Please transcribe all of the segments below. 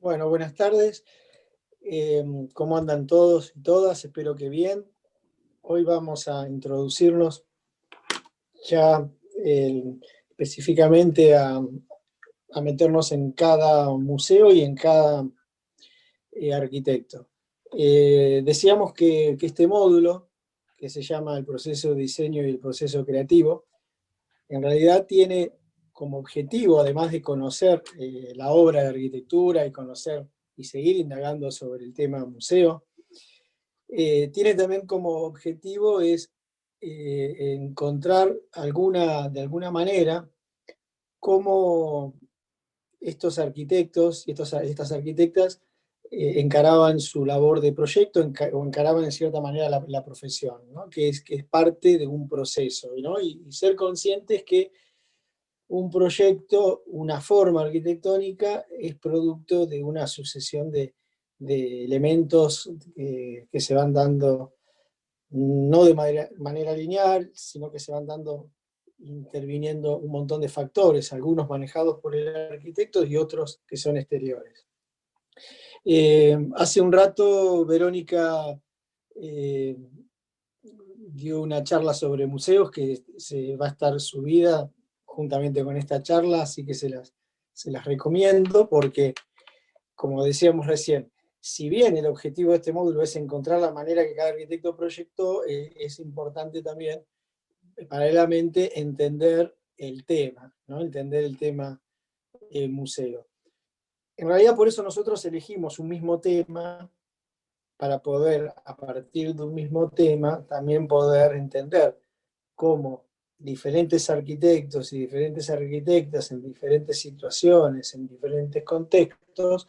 Bueno, buenas tardes. ¿Cómo andan todos y todas? Espero que bien. Hoy vamos a introducirnos ya específicamente a meternos en cada museo y en cada arquitecto. Decíamos que este módulo, que se llama el proceso de diseño y el proceso creativo, en realidad tiene como objetivo, además de conocer la obra de arquitectura y conocer y seguir indagando sobre el tema museo, tiene también como objetivo es encontrar de alguna manera cómo estos arquitectos y estas arquitectas encaraban su labor de proyecto o encaraban en cierta manera la profesión, ¿no? Que es parte de un proceso, ¿no? Y ser conscientes que un proyecto, una forma arquitectónica, es producto de una sucesión de elementos que se van dando no de manera lineal, sino que se van dando, interviniendo un montón de factores, algunos manejados por el arquitecto y otros que son exteriores. Hace un rato Verónica eh, dio una charla sobre museos que se va a estar subida juntamente con esta charla, así que se las recomiendo porque, como decíamos recién, si bien el objetivo de este módulo es encontrar la manera que cada arquitecto proyectó, es importante también, paralelamente, entender el tema, ¿no? Entender el tema museo. En realidad, por eso nosotros elegimos un mismo tema para poder, a partir de un mismo tema, también poder entender cómo diferentes arquitectos y diferentes arquitectas en diferentes situaciones, en diferentes contextos,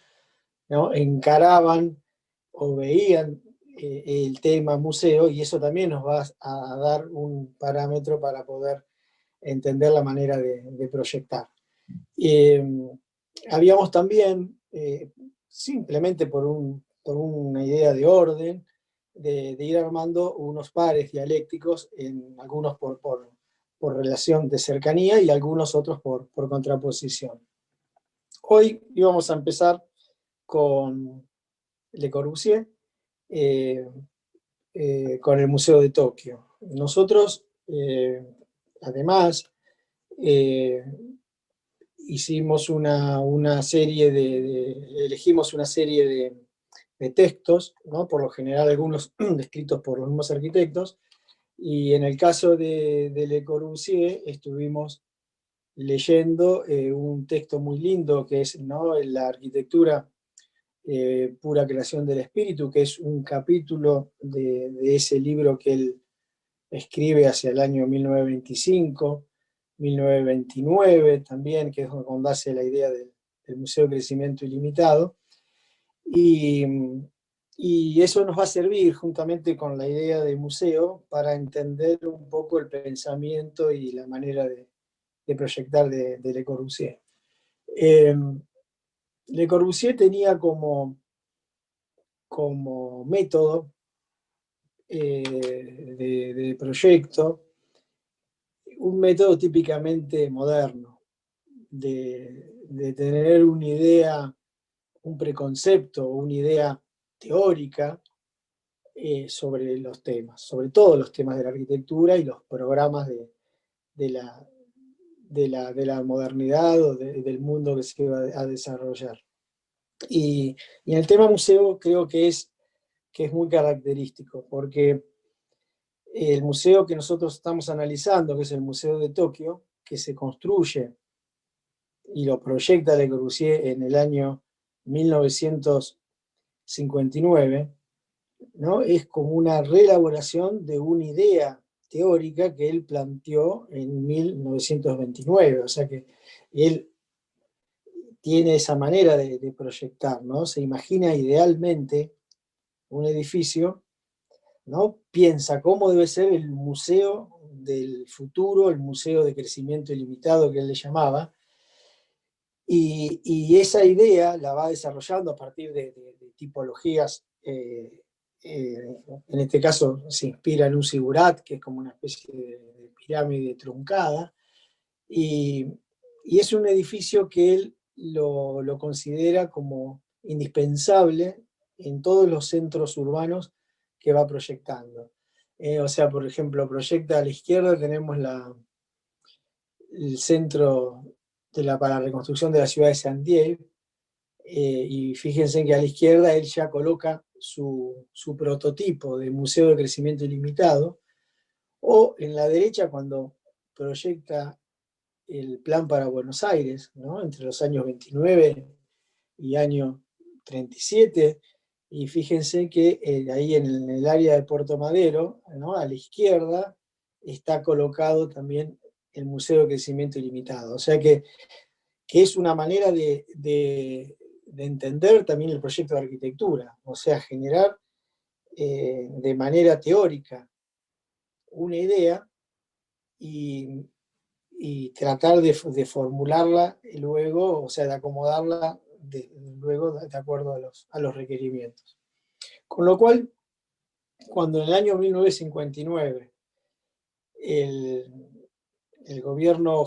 ¿no? Encaraban o veían el tema museo, y eso también nos va a dar un parámetro para poder entender la manera de proyectar. Eh, Habíamos también, simplemente por una idea de orden, de ir armando unos pares dialécticos, algunos por relación de cercanía y algunos otros por contraposición. Hoy íbamos a empezar con Le Corbusier, eh, con el Museo de Tokio. Nosotros, además, eh, hicimos una serie elegimos una serie de textos, ¿no? Por lo general algunos escritos por los mismos arquitectos, y en el caso de Le Corbusier estuvimos leyendo un texto muy lindo que es, ¿no?, la arquitectura pura creación del espíritu, que es un capítulo de ese libro que él escribe hacia el año 1925, 1929 también, que es donde hace la idea del Museo de Crecimiento Ilimitado. Y, y eso nos va a servir, juntamente con la idea de museo, para entender un poco el pensamiento y la manera de proyectar de Le Corbusier. Le Corbusier tenía como método de proyecto un método típicamente moderno, de tener una idea, un preconcepto, una idea teórica sobre los temas, sobre todos los temas de la arquitectura y los programas de la, de la modernidad o del mundo que se va a desarrollar. Y en el tema museo creo que es muy característico, porque el museo que nosotros estamos analizando, que es el Museo de Tokio, que se construye y lo proyecta Le Corbusier en el año 1959, ¿no? Es como una reelaboración de una idea teórica que él planteó en 1929, o sea que él tiene esa manera de proyectar, ¿no? Se imagina idealmente un edificio, ¿no? Piensa cómo debe ser el museo del futuro, el museo de crecimiento ilimitado que él le llamaba, y esa idea la va desarrollando a partir de tipologías, en este caso se inspira en un zigurat, que es como una especie de pirámide truncada, y, y es un edificio que él lo considera como indispensable en todos los centros urbanos que va proyectando. O sea, por ejemplo, proyecta a la izquierda, tenemos el centro para la reconstrucción de la ciudad de Santiago, y fíjense que a la izquierda él ya coloca su prototipo de Museo de Crecimiento Ilimitado, o en la derecha cuando proyecta el plan para Buenos Aires, ¿no? Entre los años 29 y año 37, y fíjense que ahí en el área de Puerto Madero, ¿no? A la izquierda, está colocado también el Museo de Crecimiento Ilimitado. O sea que es una manera de entender también el proyecto de arquitectura, o sea, generar de manera teórica una idea y tratar de formularla y luego, o sea, de acomodarla luego de acuerdo a los requerimientos. Con lo cual, cuando en el año 1959 el gobierno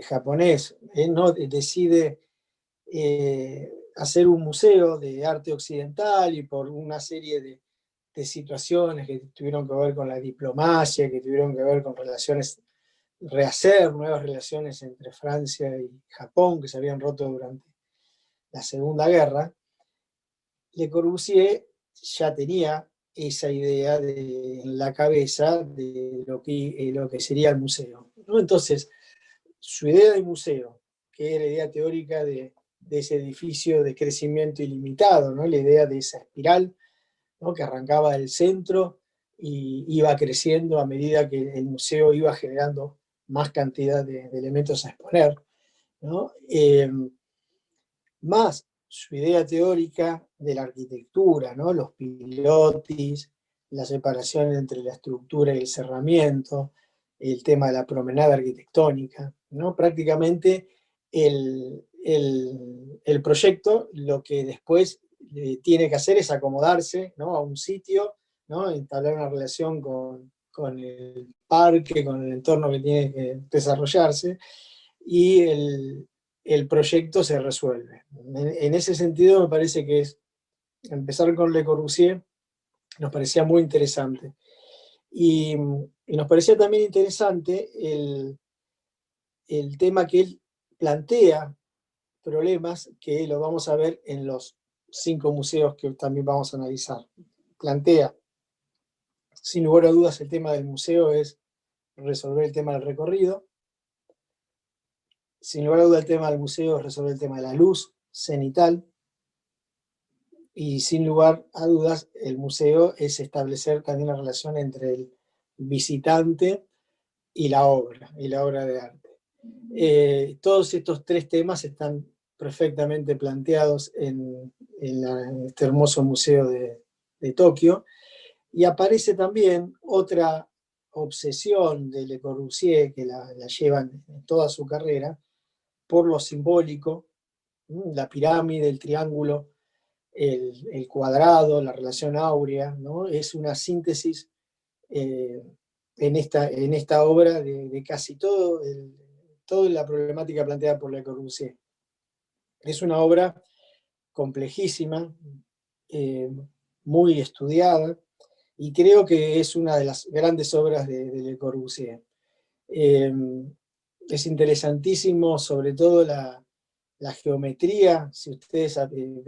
japonés no decide hacer un museo de arte occidental, y por una serie de situaciones que tuvieron que ver con la diplomacia, que tuvieron que ver con rehacer nuevas relaciones entre Francia y Japón, que se habían roto durante la Segunda Guerra, Le Corbusier ya tenía esa idea en la cabeza de lo que sería el museo, ¿no? Entonces, su idea de museo, que era la idea teórica de ese edificio de crecimiento ilimitado, ¿no? La idea de esa espiral, ¿no? Que arrancaba del centro y iba creciendo a medida que el museo iba generando más cantidad de elementos a exponer, ¿no? Más su idea teórica de la arquitectura, ¿no? Los pilotis, la separación entre la estructura y el cerramiento, el tema de la promenada arquitectónica, ¿no? Prácticamente el proyecto lo que después tiene que hacer es acomodarse, ¿no? A un sitio, ¿no? Entablar una relación con el parque, con el entorno que tiene que desarrollarse, y el proyecto se resuelve. En ese sentido me parece que empezar con Le Corbusier nos parecía muy interesante. Y nos parecía también interesante el tema que él plantea problemas que lo vamos a ver en los 5 museos que también vamos a analizar. Plantea, sin lugar a dudas, el tema del museo es resolver el tema del recorrido. Sin lugar a dudas, el tema del museo es resolver el tema de la luz cenital. Y sin lugar a dudas, el museo es establecer también la relación entre el visitante y la obra de arte. Todos estos 3 temas están perfectamente planteados en este hermoso museo de Tokio, y aparece también otra obsesión de Le Corbusier, que la llevan en toda su carrera, por lo simbólico, la pirámide, el triángulo, el cuadrado, la relación áurea, ¿no? Es una síntesis en esta obra de casi toda la problemática planteada por Le Corbusier. Es una obra complejísima, eh, muy estudiada, y creo que es una de las grandes obras de Le Corbusier. Es interesantísimo, sobre todo la geometría, si ustedes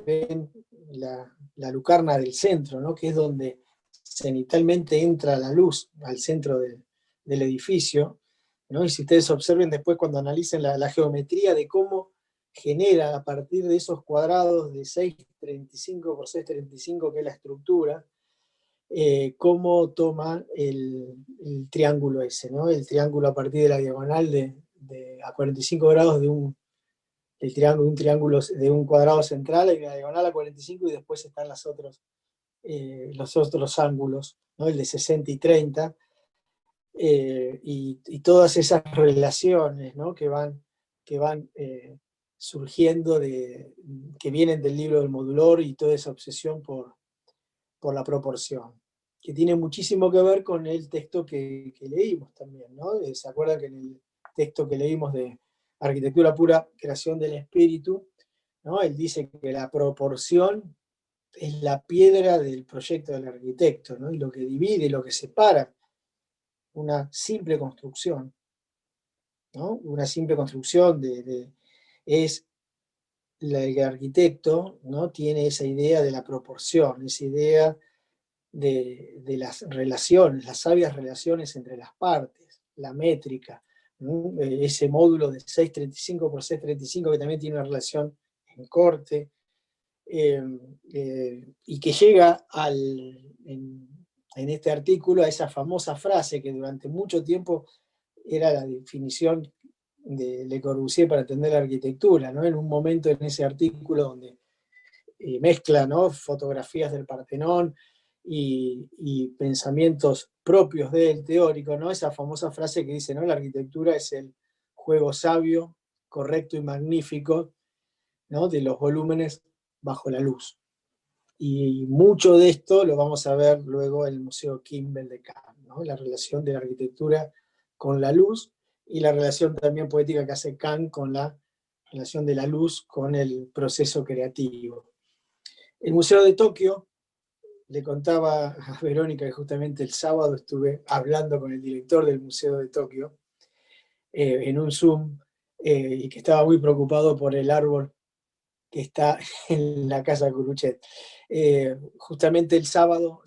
ven la lucarna del centro, ¿no? Que es donde cenitalmente entra la luz al centro del edificio, ¿no? Y si ustedes observen después cuando analicen la geometría de cómo genera a partir de esos cuadrados de 6,35 por 6,35, que es la estructura, cómo toma el triángulo ese, ¿no? El triángulo a partir de la diagonal a 45 grados un triángulo de un cuadrado central, hay una diagonal a 45 y después están los otros ángulos, ¿no? El de 60 y 30, y todas esas relaciones, ¿no? que van surgiendo, que vienen del libro del Modulor, y toda esa obsesión por la proporción, que tiene muchísimo que ver con el texto que leímos también, ¿no? ¿Se acuerdan que en el texto que leímos de Arquitectura Pura, Creación del Espíritu, ¿no? Él dice que la proporción es la piedra del proyecto del arquitecto, ¿no? Y lo que divide, lo que separa una simple construcción, ¿no? Una simple construcción es el arquitecto, ¿no? Tiene esa idea de la proporción, esa idea de las relaciones, las sabias relaciones entre las partes, la métrica, ¿no? Ese módulo de 635 por 635 que también tiene una relación en corte, y que llega en este artículo a esa famosa frase que durante mucho tiempo era la definición de Le Corbusier para entender la arquitectura, ¿no? En un momento en ese artículo donde mezcla, ¿no?, fotografías del Partenón y pensamientos propios del teórico, ¿no? Esa famosa frase que dice, ¿no?, la arquitectura es el juego sabio, correcto y magnífico, ¿no?, de los volúmenes bajo la luz. Y mucho de esto lo vamos a ver luego en el Museo Kimbell de Cannes, ¿no? La relación de la arquitectura con la luz y la relación también poética que hace Kant con la relación de la luz con el proceso creativo. El Museo de Tokio, le contaba a Verónica que justamente el sábado estuve hablando con el director del Museo de Tokio en un Zoom, y que estaba muy preocupado por el árbol que está en la casa Curuchet. Justamente el sábado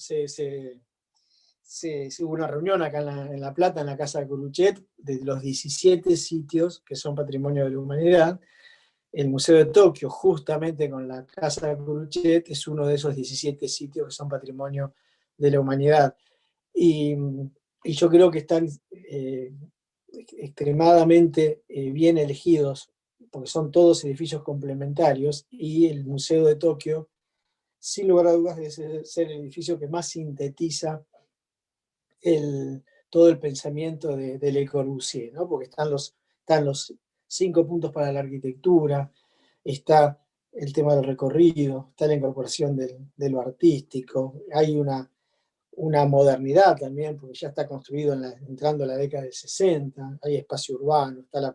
hubo una reunión acá en La Plata, en la casa de Curuchet, de los 17 sitios que son Patrimonio de la Humanidad. El Museo de Tokio, justamente con la casa de Curuchet, es uno de esos 17 sitios que son Patrimonio de la Humanidad. Y, y yo creo que están extremadamente bien elegidos, porque son todos edificios complementarios, y el Museo de Tokio, sin lugar a dudas, debe ser el edificio que más sintetiza todo el pensamiento de Le Corbusier, ¿no? Porque están los 5 puntos para la arquitectura, está el tema del recorrido, está la incorporación de lo artístico, hay una modernidad también, porque ya está construido entrando a la década del 60, hay espacio urbano, está la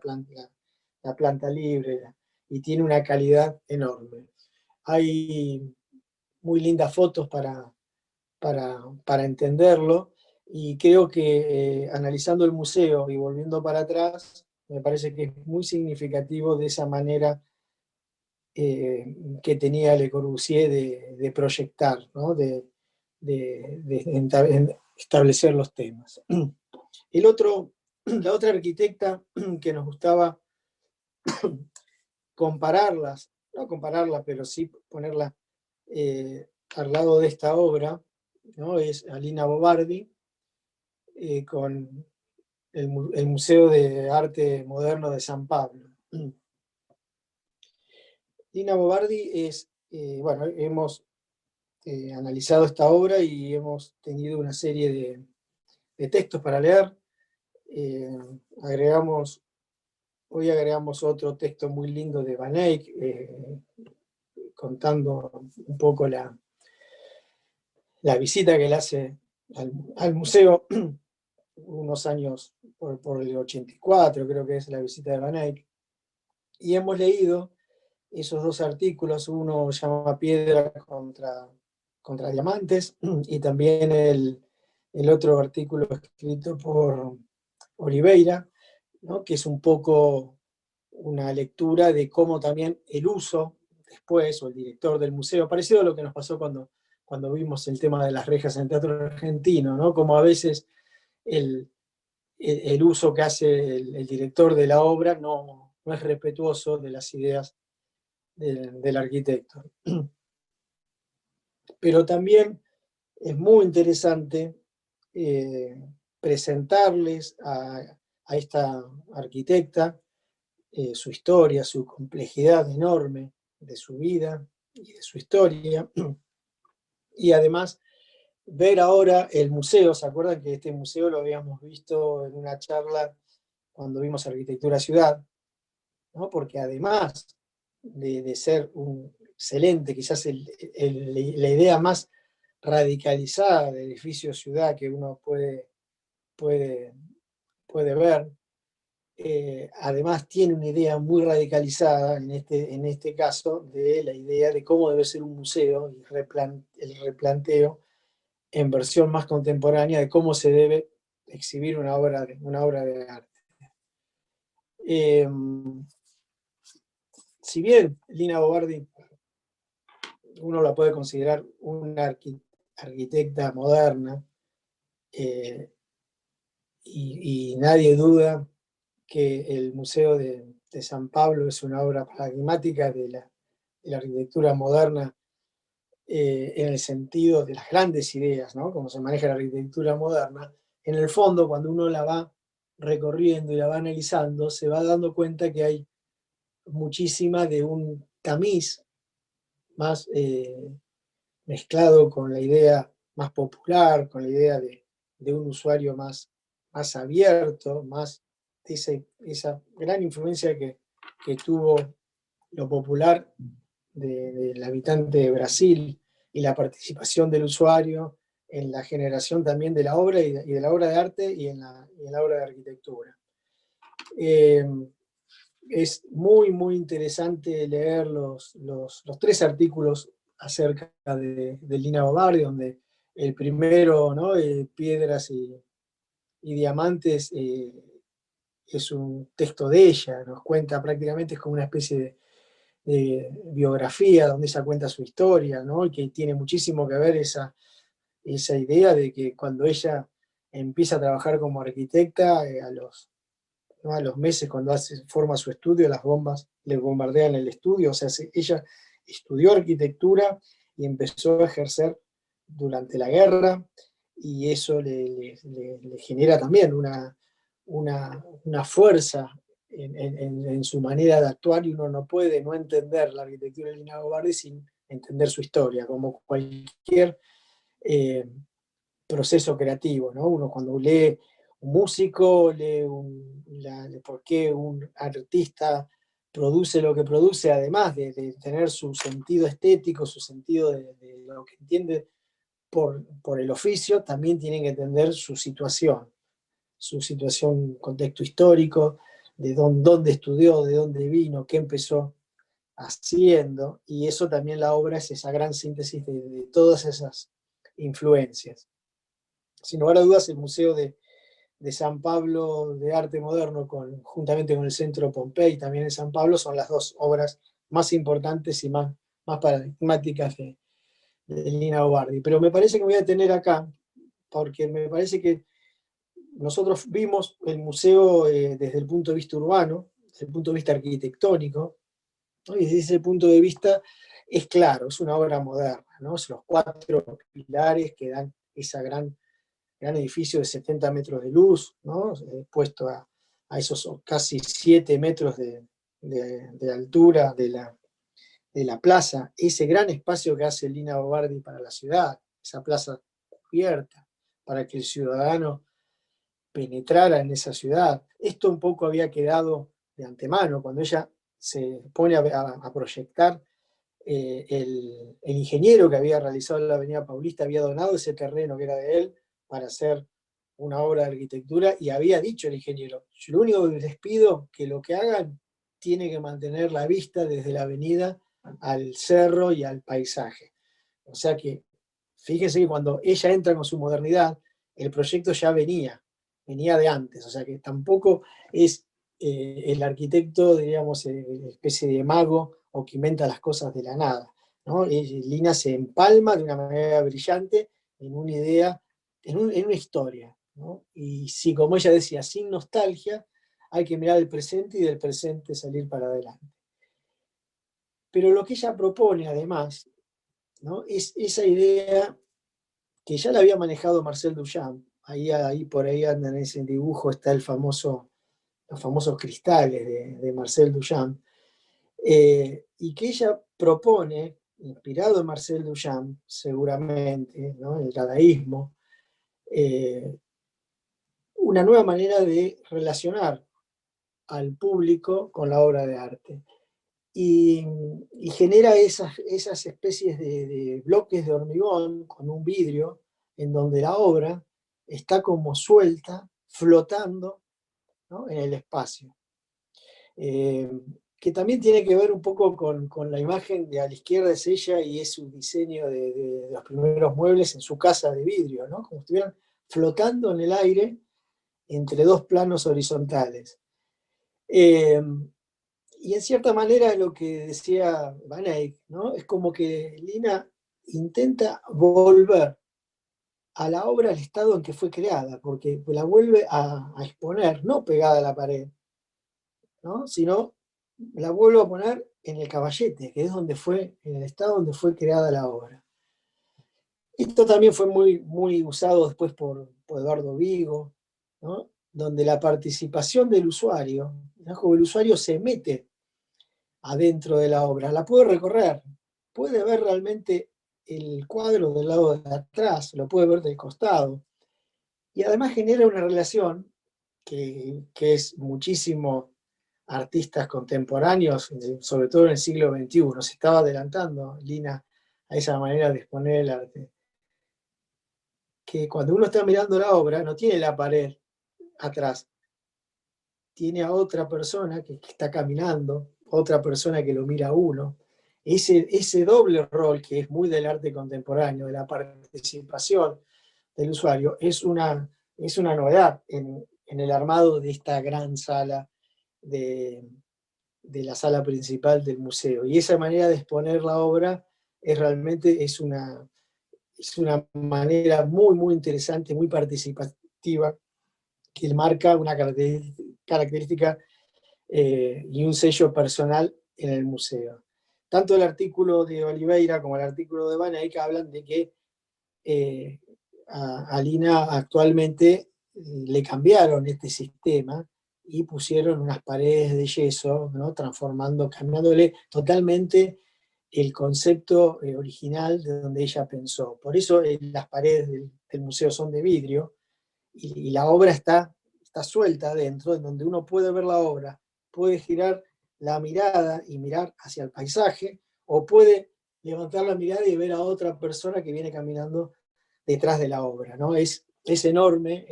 planta libre, y tiene una calidad enorme. Hay muy lindas fotos para entenderlo, y creo que analizando el museo y volviendo para atrás, me parece que es muy significativo de esa manera que tenía Le Corbusier de proyectar, ¿no? De establecer los temas. La otra arquitecta que nos gustaba compararlas, no compararlas, pero sí ponerla al lado de esta obra, ¿no?, es Alina Bobardi, con el Museo de Arte Moderno de San Pablo. Alina Bobardi es, bueno, hemos analizado esta obra y hemos tenido una serie de textos para leer. Hoy agregamos otro texto muy lindo de Van Eyck, contando un poco la visita que él hace al museo unos años por el 84, creo que es la visita de Van Eyck. Y hemos leído esos dos artículos, uno se llama Piedra contra Diamantes, y también el otro artículo escrito por Oliveira, ¿no?, que es un poco una lectura de cómo también el uso después, o el director del museo, parecido a lo que nos pasó cuando vimos el tema de las rejas en el teatro argentino, ¿no?, como a veces el uso que hace el director de la obra no es respetuoso de las ideas del arquitecto. Pero también es muy interesante presentarles a esta arquitecta su historia, su complejidad enorme de su vida y de su historia, y además ver ahora el museo. ¿Se acuerdan que este museo lo habíamos visto en una charla cuando vimos Arquitectura Ciudad? ¿No? Porque además de ser un excelente, quizás la idea más radicalizada de edificio ciudad que uno puede ver, además tiene una idea muy radicalizada, en este caso, de la idea de cómo debe ser un museo, y el replanteo en versión más contemporánea de cómo se debe exhibir una obra de arte. Eh, si bien Lina Bobardi uno la puede considerar una arquitecta moderna, eh, y nadie duda que el Museo de San Pablo es una obra paradigmática de la arquitectura moderna, en el sentido de las grandes ideas, ¿no? Cómo se maneja la arquitectura moderna. En el fondo, cuando uno la va recorriendo y la va analizando, se va dando cuenta que hay muchísima de un tamiz más mezclado con la idea más popular, con la idea de un usuario más abierto, más esa gran influencia que tuvo lo popular del habitante de Brasil y la participación del usuario en la generación también de la obra y de la obra de arte y en la obra de arquitectura. Eh, es muy interesante leer los 3 artículos acerca de Lina Bobardi, donde el primero, ¿no? Piedras y Diamantes, es un texto de ella, nos cuenta prácticamente, es como una especie de biografía donde ella cuenta su historia, ¿no? Y que tiene muchísimo que ver esa idea de que cuando ella empieza a trabajar como arquitecta, ¿no? A los meses, cuando forma su estudio, las bombas le bombardean el estudio. O sea, ella estudió arquitectura y empezó a ejercer durante la guerra, y eso le genera también una fuerza en su manera de actuar, y uno no puede no entender la arquitectura de Lina Bobardi sin entender su historia, como cualquier eh, proceso creativo, ¿no? Uno cuando lee un músico, lee por qué un artista produce lo que produce, además de tener su sentido estético, su sentido de lo que entiende por el oficio, también tienen que entender su situación, contexto histórico, de dónde estudió, de dónde vino, qué empezó haciendo, y eso también la obra es esa gran síntesis de todas esas influencias. Sin lugar a dudas, el Museo de San Pablo de Arte Moderno, juntamente con el Centro Pompey, también en San Pablo, son las 2 obras más importantes y más paradigmáticas de Lina Bobardi. Pero me parece que me voy a detener acá, porque me parece que nosotros vimos el museo, desde el punto de vista urbano, desde el punto de vista arquitectónico, ¿no? Y desde ese punto de vista es claro, es una obra moderna, ¿no? Son los 4 pilares que dan esa gran edificio de 70 metros de luz, ¿no? Puesto a esos casi 7 metros de altura de la plaza, ese gran espacio que hace Lina Bobardi para la ciudad, esa plaza cubierta, para que el ciudadano penetrara en esa ciudad. Esto un poco había quedado de antemano, cuando ella se pone a proyectar. El ingeniero que había realizado la Avenida Paulista había donado ese terreno que era de él para hacer una obra de arquitectura, y había dicho el ingeniero: yo lo único que les pido que lo que hagan tiene que mantener la vista desde la avenida al cerro y al paisaje. O sea que, fíjese que cuando ella entra con su modernidad, el proyecto ya venía de antes, o sea que tampoco es el arquitecto, diríamos, especie de mago o que inventa las cosas de la nada, ¿no? Lina se empalma de una manera brillante en una idea, en una historia, ¿no? Y sí, como ella decía, sin nostalgia, hay que mirar el presente y del presente salir para adelante. Pero lo que ella propone, además, ¿no? Es esa idea que ya la había manejado Marcel Duchamp. Ahí por ahí anda en ese dibujo, está los famosos cristales de Marcel Duchamp, y que ella propone, inspirado en Marcel Duchamp, seguramente, ¿no? El dadaísmo, eh, una nueva manera de relacionar al público con la obra de arte. Y, y genera esas especies de bloques de hormigón con un vidrio, en donde la obra está como suelta, flotando ¿no? En el espacio. Que también tiene que ver un poco con la imagen de a la izquierda es ella y es su diseño de los primeros muebles en su casa de vidrio, ¿no? Como si estuvieran flotando en el aire entre dos planos horizontales. Eh, y en cierta manera lo que decía Van Eyck, ¿no? Es como que Lina intenta volver a la obra al estado en que fue creada, porque la vuelve a exponer, no pegada a la pared, ¿no? Sino la vuelvo a poner en el caballete, que es donde fue, en el estado donde fue creada la obra. Esto también fue muy, muy usado después por Eduardo Vigo, ¿no? Donde la participación del usuario, ¿no? Como el usuario se mete adentro de la obra, la puede recorrer, puede ver realmente el cuadro del lado de atrás, lo puede ver del costado, y además genera una relación que es muchísimo artistas contemporáneos, sobre todo en el siglo XXI, se estaba adelantando Lina a esa manera de exponer el arte, que cuando uno está mirando la obra no tiene la pared atrás, tiene a otra persona que está caminando, otra persona que lo mira a uno. Ese doble rol que es muy del arte contemporáneo, de la participación del usuario, es una novedad en el armado de esta gran sala de la sala principal del museo. Y esa manera de exponer la obra realmente es una manera muy, muy interesante, muy participativa, que marca una característica y un sello personal en el museo. Tanto el artículo de Oliveira como el artículo de Van Eyck hablan de que a Lina actualmente le cambiaron este sistema y pusieron unas paredes de yeso, ¿no? Cambiándole totalmente el concepto original de donde ella pensó. Por eso las paredes del museo son de vidrio y la obra está suelta adentro, en donde uno puede ver la obra, puede girar la mirada y mirar hacia el paisaje, o puede levantar la mirada y ver a otra persona que viene caminando detrás de la obra, ¿no? Es enorme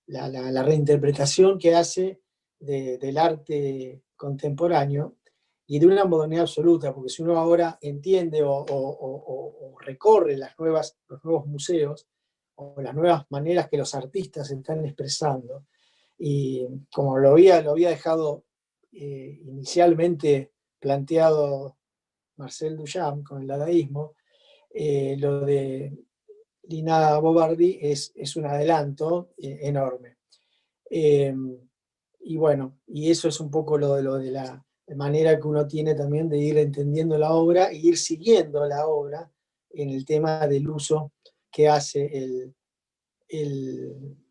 la reinterpretación que hace del arte contemporáneo y de una modernidad absoluta, porque si uno ahora entiende o recorre los nuevos museos o las nuevas maneras que los artistas están expresando, y como lo había dejado inicialmente planteado Marcel Duchamp con el dadaísmo, lo de Lina Bobardi es un adelanto enorme. Y bueno, y eso es un poco lo de la manera que uno tiene también de ir entendiendo la obra e ir siguiendo la obra en el tema del uso que hace el,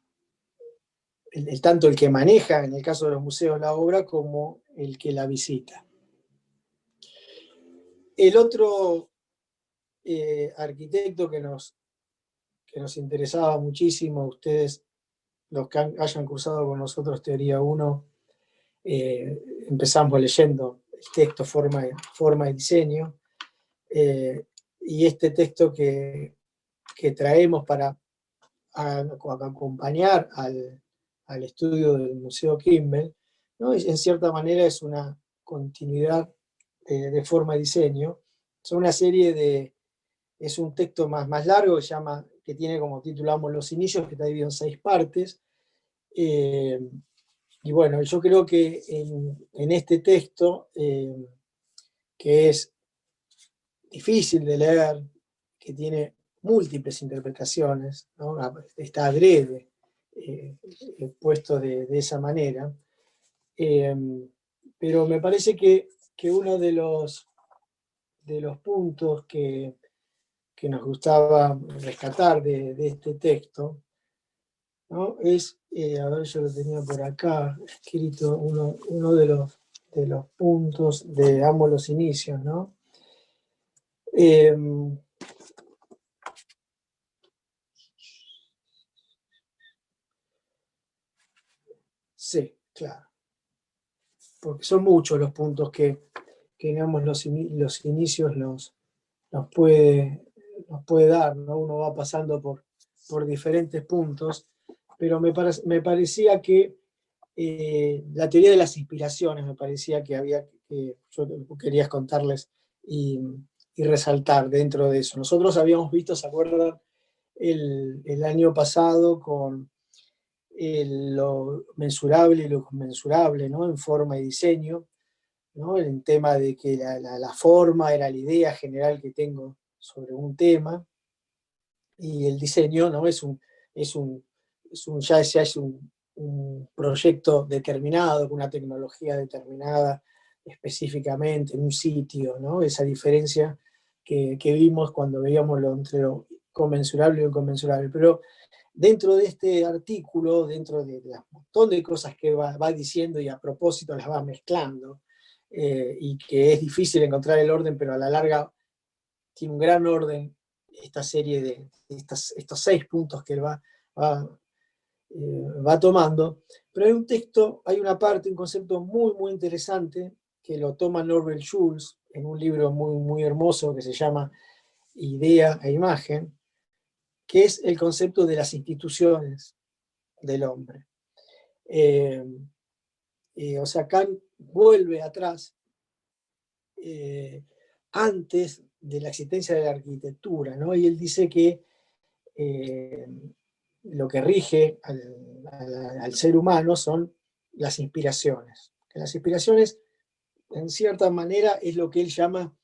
tanto el que maneja, en el caso de los museos, la obra, como el que la visita. El otro arquitecto que nos interesaba muchísimo, ustedes, los que hayan cursado con nosotros Teoría 1, empezamos leyendo el texto Forma y Diseño, y este texto que traemos para acompañar al estudio del Museo Kimbell, ¿no? En cierta manera es una continuidad de Forma y Diseño. Son una serie es un texto más largo que tiene como titulamos Los Inicios, que está dividido en 6 partes. Y bueno, yo creo que en este texto, que es difícil de leer, que tiene múltiples interpretaciones, ¿no? Está adrede puesto de esa manera, pero me parece que uno de los puntos que nos gustaba rescatar de este texto, ¿no? Es, a ver, yo lo tenía por acá escrito, uno de los puntos de Amo los Inicios, ¿no? Sí, claro, porque son muchos los puntos que digamos, los inicios nos puede dar, ¿no? Uno va pasando por diferentes puntos pero me parecía que la teoría de las inspiraciones, me parecía que yo quería contarles y resaltar dentro de eso. Nosotros habíamos visto, ¿se acuerdan? El año pasado con lo mensurable y lo conmensurable, ¿no? En forma y diseño, ¿no? El tema de que la forma era la idea general que tengo sobre un tema, y el diseño, ¿no? Es un, ya es un proyecto determinado, con una tecnología determinada específicamente, en un sitio, ¿no? Esa diferencia que vimos cuando veíamos entre lo conmensurable y lo inconmensurable. Pero dentro de este artículo, dentro de un montón de cosas que va diciendo y a propósito las va mezclando, y que es difícil encontrar el orden, pero a la larga tiene un gran orden esta serie de estos 6 puntos que él va, va tomando. Pero hay un texto, hay una parte, un concepto muy, muy interesante que lo toma Norbert Schulz en un libro muy, muy hermoso que se llama Idea e Imagen, que es el concepto de las instituciones del hombre. O sea, Kant vuelve atrás, antes de la existencia de la arquitectura, ¿no? Y él dice que eh, lo que rige al ser humano son las inspiraciones. Que las inspiraciones, en cierta manera, es lo que él llama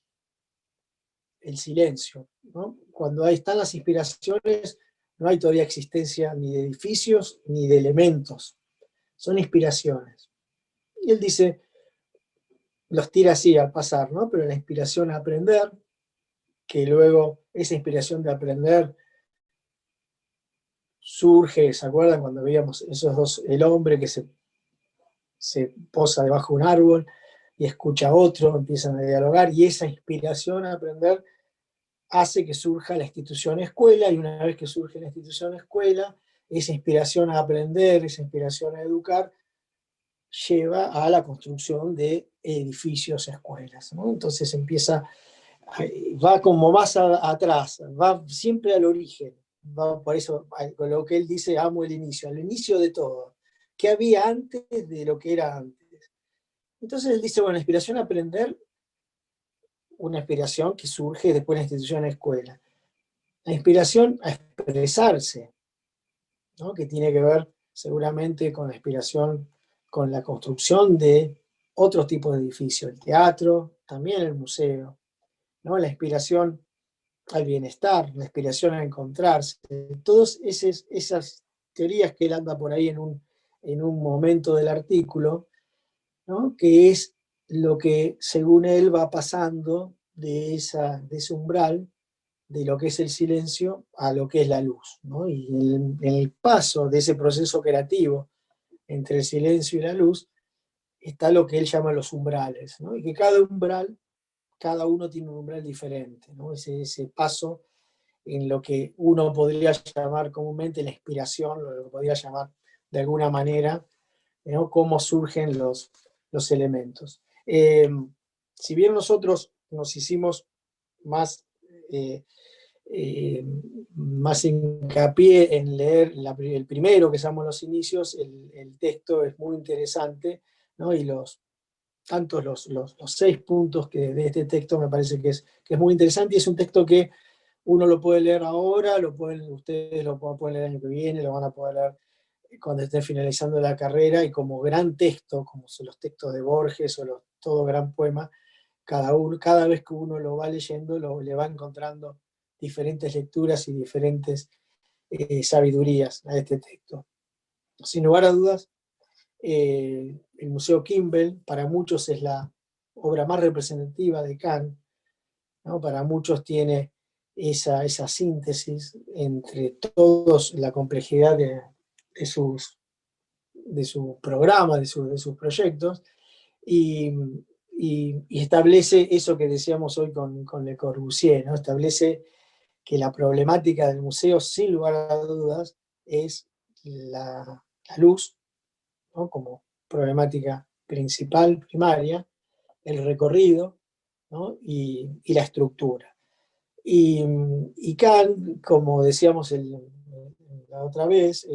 el silencio, ¿no? Cuando ahí están las inspiraciones, no hay todavía existencia ni de edificios ni de elementos, son inspiraciones. Y él dice, los tira así al pasar, ¿no? Pero la inspiración a aprender, que luego esa inspiración de aprender surge, ¿se acuerdan cuando veíamos esos dos, el hombre que se posa debajo de un árbol y escucha a otro, empiezan a dialogar, y esa inspiración a aprender hace que surja la institución escuela, y una vez que surge la institución escuela, esa inspiración a aprender, esa inspiración a educar, lleva a la construcción de edificios, escuelas, ¿no? Entonces va como más atrás, va siempre al origen. Por eso, con lo que él dice, amo el inicio, al inicio de todo. ¿Qué había antes de lo que era antes? Entonces él dice, bueno, la inspiración a aprender, una inspiración que surge después de la institución de escuela. La inspiración a expresarse, ¿no? Que tiene que ver seguramente con la inspiración, con la construcción de otros tipos de edificios, el teatro, también el museo, ¿no? La inspiración al bienestar, la inspiración a encontrarse, todas esas teorías que él anda por ahí en un momento del artículo, ¿no? Que es lo que según él va pasando de ese umbral, de lo que es el silencio a lo que es la luz, ¿no? Y en el paso de ese proceso creativo entre el silencio y la luz está lo que él llama los umbrales, ¿no? Y que cada umbral, cada uno tiene un umbral diferente, ¿no? Ese paso en lo que uno podría llamar comúnmente la inspiración, lo que podría llamar de alguna manera, ¿no? Cómo surgen los elementos. Si bien nosotros nos hicimos más, eh, eh, más hincapié en leer el primero, que llamamos Los Inicios, el texto es muy interesante, ¿no? Y tantos los 6 puntos de este texto me parece que es muy interesante, y es un texto que uno lo puede leer ahora, ustedes lo pueden leer el año que viene, lo van a poder leer cuando estén finalizando la carrera, y como gran texto, como son los textos de Borges o todo gran poema, cada vez que uno lo va leyendo, le va encontrando diferentes lecturas y diferentes sabidurías a este texto. Sin lugar a dudas, el Museo Kimball para muchos es la obra más representativa de Kant, ¿no? Para muchos tiene esa síntesis entre todos, la complejidad de su programa, de sus proyectos, y, y establece eso que decíamos hoy con Le Corbusier, ¿no? Establece que la problemática del museo, sin lugar a dudas, es la luz, ¿no? Como problemática principal, primaria, el recorrido, ¿no? Y la estructura. Y Kant, como decíamos la otra vez,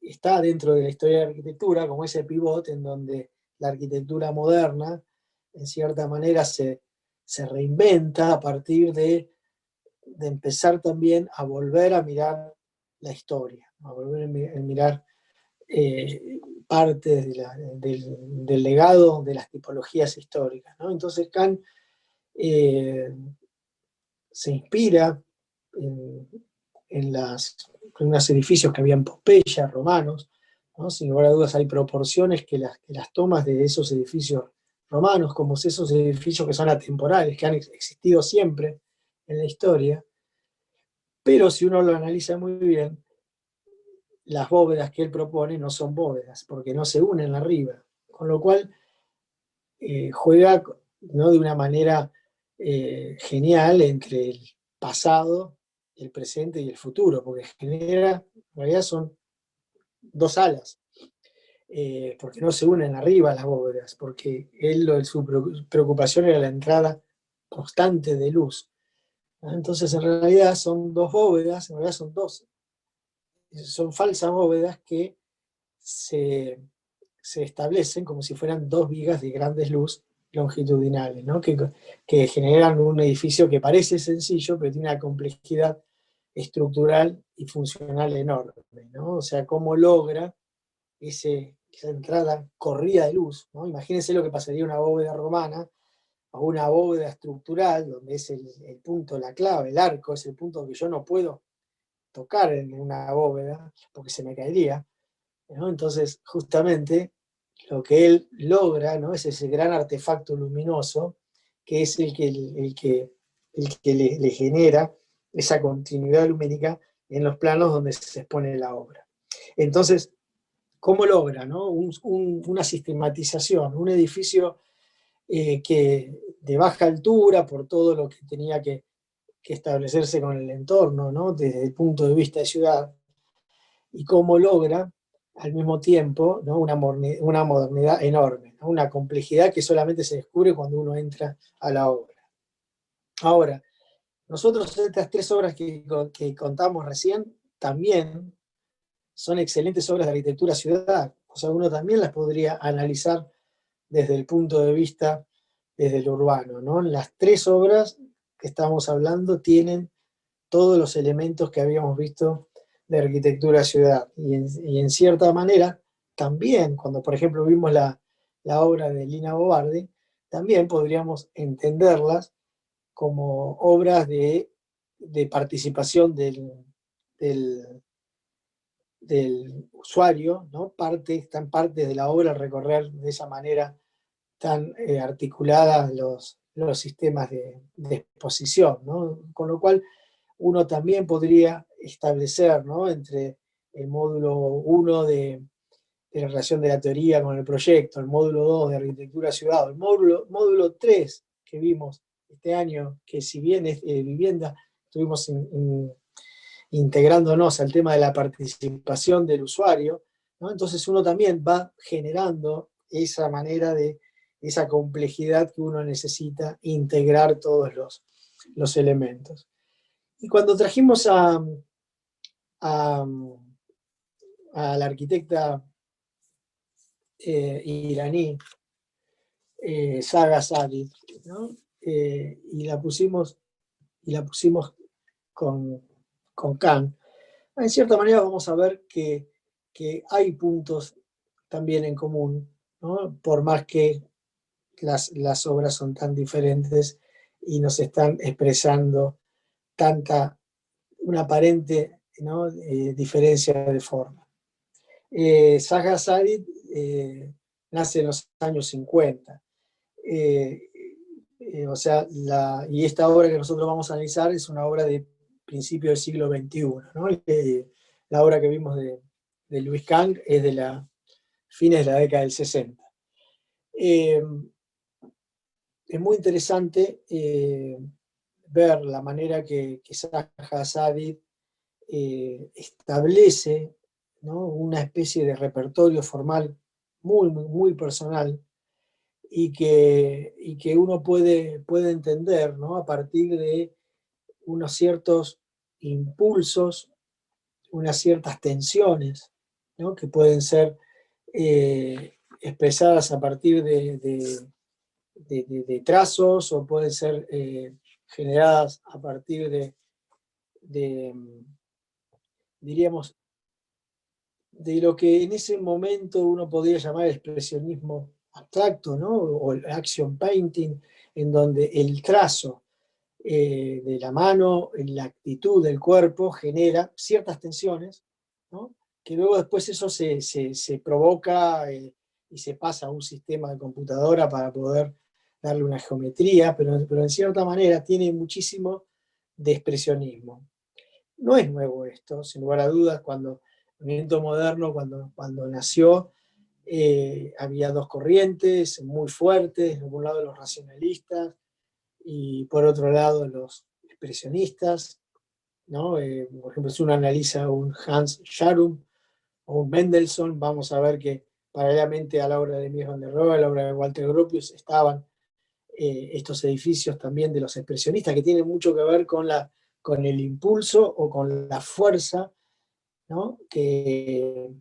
está dentro de la historia de la arquitectura como ese pivote en donde la arquitectura moderna, en cierta manera, se reinventa a partir de empezar también a volver a mirar la historia, a volver a mirar partes del legado de las tipologías históricas, ¿no? Entonces Kant se inspira en, en unos edificios que había en Pompeya, romanos, ¿no? Sin lugar a dudas hay proporciones que las tomas de esos edificios romanos, como esos edificios que son atemporales, que han existido siempre en la historia, pero si uno lo analiza muy bien, las bóvedas que él propone no son bóvedas, porque no se unen arriba, con lo cual juega, ¿no?, de una manera genial entre el pasado, el presente y el futuro, porque genera, en realidad son dos alas, porque no se unen arriba las bóvedas, porque su preocupación era la entrada constante de luz. Entonces en realidad son dos bóvedas, en realidad son falsas bóvedas que se, se establecen como si fueran dos vigas de grandes luz longitudinales, ¿no? Que generan un edificio que parece sencillo, pero tiene una complejidad estructural y funcional enorme, ¿no? O sea, cómo logra esa entrada corrida de luz, ¿no? Imagínense lo que pasaría una bóveda romana o una bóveda estructural, donde es el punto, la clave, el arco, es el punto que yo no puedo tocar en una bóveda porque se me caería, ¿no? Entonces, justamente, lo que él logra, ¿no?, es ese gran artefacto luminoso, que es el que le genera esa continuidad lumínica en los planos donde se expone la obra. Entonces, ¿cómo logra, ¿no?, una sistematización, un edificio que de baja altura, por todo lo que tenía que establecerse con el entorno, ¿no?, desde el punto de vista de ciudad, y cómo logra al mismo tiempo, ¿no?, una modernidad enorme, ¿no?, una complejidad que solamente se descubre cuando uno entra a la obra. Ahora, nosotros estas tres obras que contamos recién también son excelentes obras de arquitectura ciudad, o sea, uno también las podría analizar desde el punto de vista, desde lo urbano, ¿no? Las tres obras que estamos hablando tienen todos los elementos que habíamos visto de arquitectura ciudad. Y en cierta manera, también, cuando por ejemplo vimos la obra de Lina Bobardi, también podríamos entenderlas como obras de participación del, del usuario, ¿no? Están partes de la obra recorrer de esa manera tan articuladas los sistemas de exposición, ¿no? Con lo cual, uno también podría establecer, ¿no?, entre el módulo 1 de la relación de la teoría con el proyecto, el módulo 2 de arquitectura ciudad, el módulo 3 que vimos este año, que si bien es vivienda, estuvimos integrándonos al tema de la participación del usuario, ¿no? Entonces uno también va generando esa manera esa complejidad que uno necesita integrar todos los elementos. Y cuando trajimos a, a la arquitecta iraní, Zaha Hadid, ¿no?, y la pusimos con Kant, en cierta manera vamos a ver que hay puntos también en común, ¿no?, por más que las obras son tan diferentes y nos están expresando una aparente, ¿no?, diferencia de forma. Zaha Hadid nace en los años 50. O sea, y esta obra que nosotros vamos a analizar es una obra de principio del siglo XXI, ¿no? La obra que vimos de Louis Kahn es de fines de la década del 60. Es muy interesante ver la manera que Zaha Hadid establece, ¿no?, una especie de repertorio formal muy, muy, muy personal y que uno puede entender, ¿no?, a partir de unos ciertos impulsos, unas ciertas tensiones ¿no? Que pueden ser expresadas a partir de trazos, o pueden ser generadas a partir de, diríamos, de lo que en ese momento uno podría llamar expresionismo abstracto, ¿no? O el action painting, en donde el trazo de la mano, la actitud del cuerpo genera ciertas tensiones, ¿no? Que luego después eso se provoca y se pasa a un sistema de computadora para poder darle una geometría, pero en cierta manera tiene muchísimo de expresionismo. No es nuevo esto, sin lugar a dudas, cuando el movimiento moderno, cuando nació, había dos corrientes muy fuertes, por un lado los racionalistas y por otro lado los expresionistas, ¿no? Por ejemplo, si uno analiza un Hans Scharum o un Mendelssohn, vamos a ver que paralelamente a la obra de Mies van der Rohe, a la obra de Walter Gropius, estaban estos edificios también de los expresionistas, que tienen mucho que ver con el impulso o con la fuerza, ¿no? Que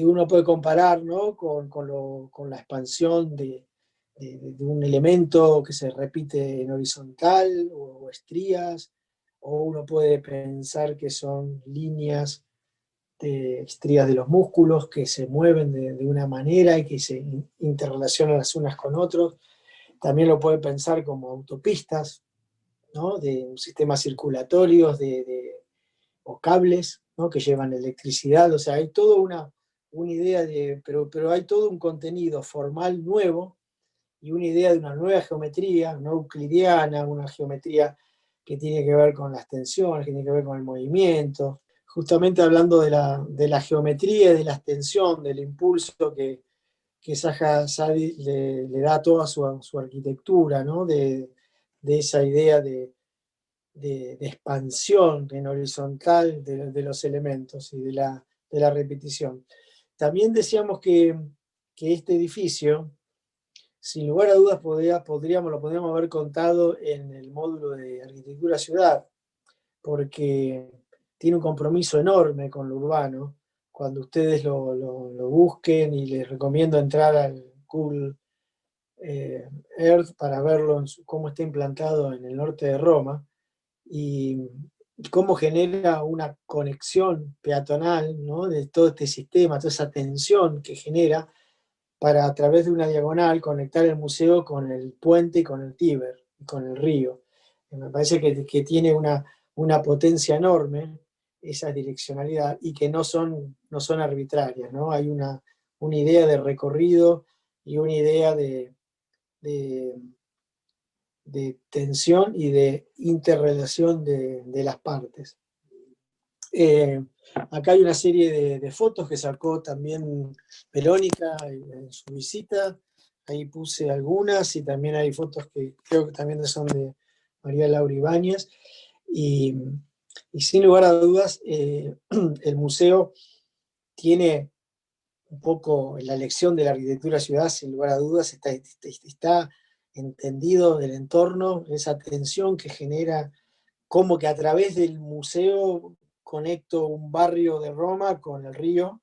uno puede comparar, ¿no? con la expansión de un elemento que se repite en horizontal o estrías, o uno puede pensar que son líneas de estrías de los músculos que se mueven de una manera y que se interrelacionan las unas con otros. También lo puede pensar como autopistas, ¿no? De sistemas circulatorios o cables, ¿no? Que llevan electricidad. O sea, hay toda una idea pero hay todo un contenido formal nuevo y una idea de una nueva geometría, no euclidiana, una geometría que tiene que ver con las tensiones, que tiene que ver con el movimiento. Justamente hablando de la geometría, de la extensión, del impulso que Zaha Hadid le da a toda su arquitectura, ¿no? De esa idea de expansión en horizontal de los elementos y de la repetición. También decíamos que este edificio, sin lugar a dudas, lo podríamos haber contado en el módulo de arquitectura ciudad, porque tiene un compromiso enorme con lo urbano. Cuando ustedes lo busquen, y les recomiendo entrar al Google Earth para verlo cómo está implantado en el norte de Roma, y cómo genera una conexión peatonal, ¿no? De todo este sistema, toda esa tensión que genera para, a través de una diagonal, conectar el museo con el puente y con el Tíber, y con el río. Me parece que tiene una potencia enorme esa direccionalidad, y que no son arbitrarias, ¿no? Hay una idea de recorrido y una idea de, de tensión y de interrelación de las partes. Eh, Acá hay una serie de fotos que sacó también Verónica en su visita. Ahí puse algunas, y también hay fotos que creo que también son de María Laura Ibáñez. Y, y sin lugar a dudas, el museo tiene un poco la lección de la arquitectura ciudad, sin lugar a dudas, está entendido del entorno, esa tensión que genera, como que a través del museo conecto un barrio de Roma con el río.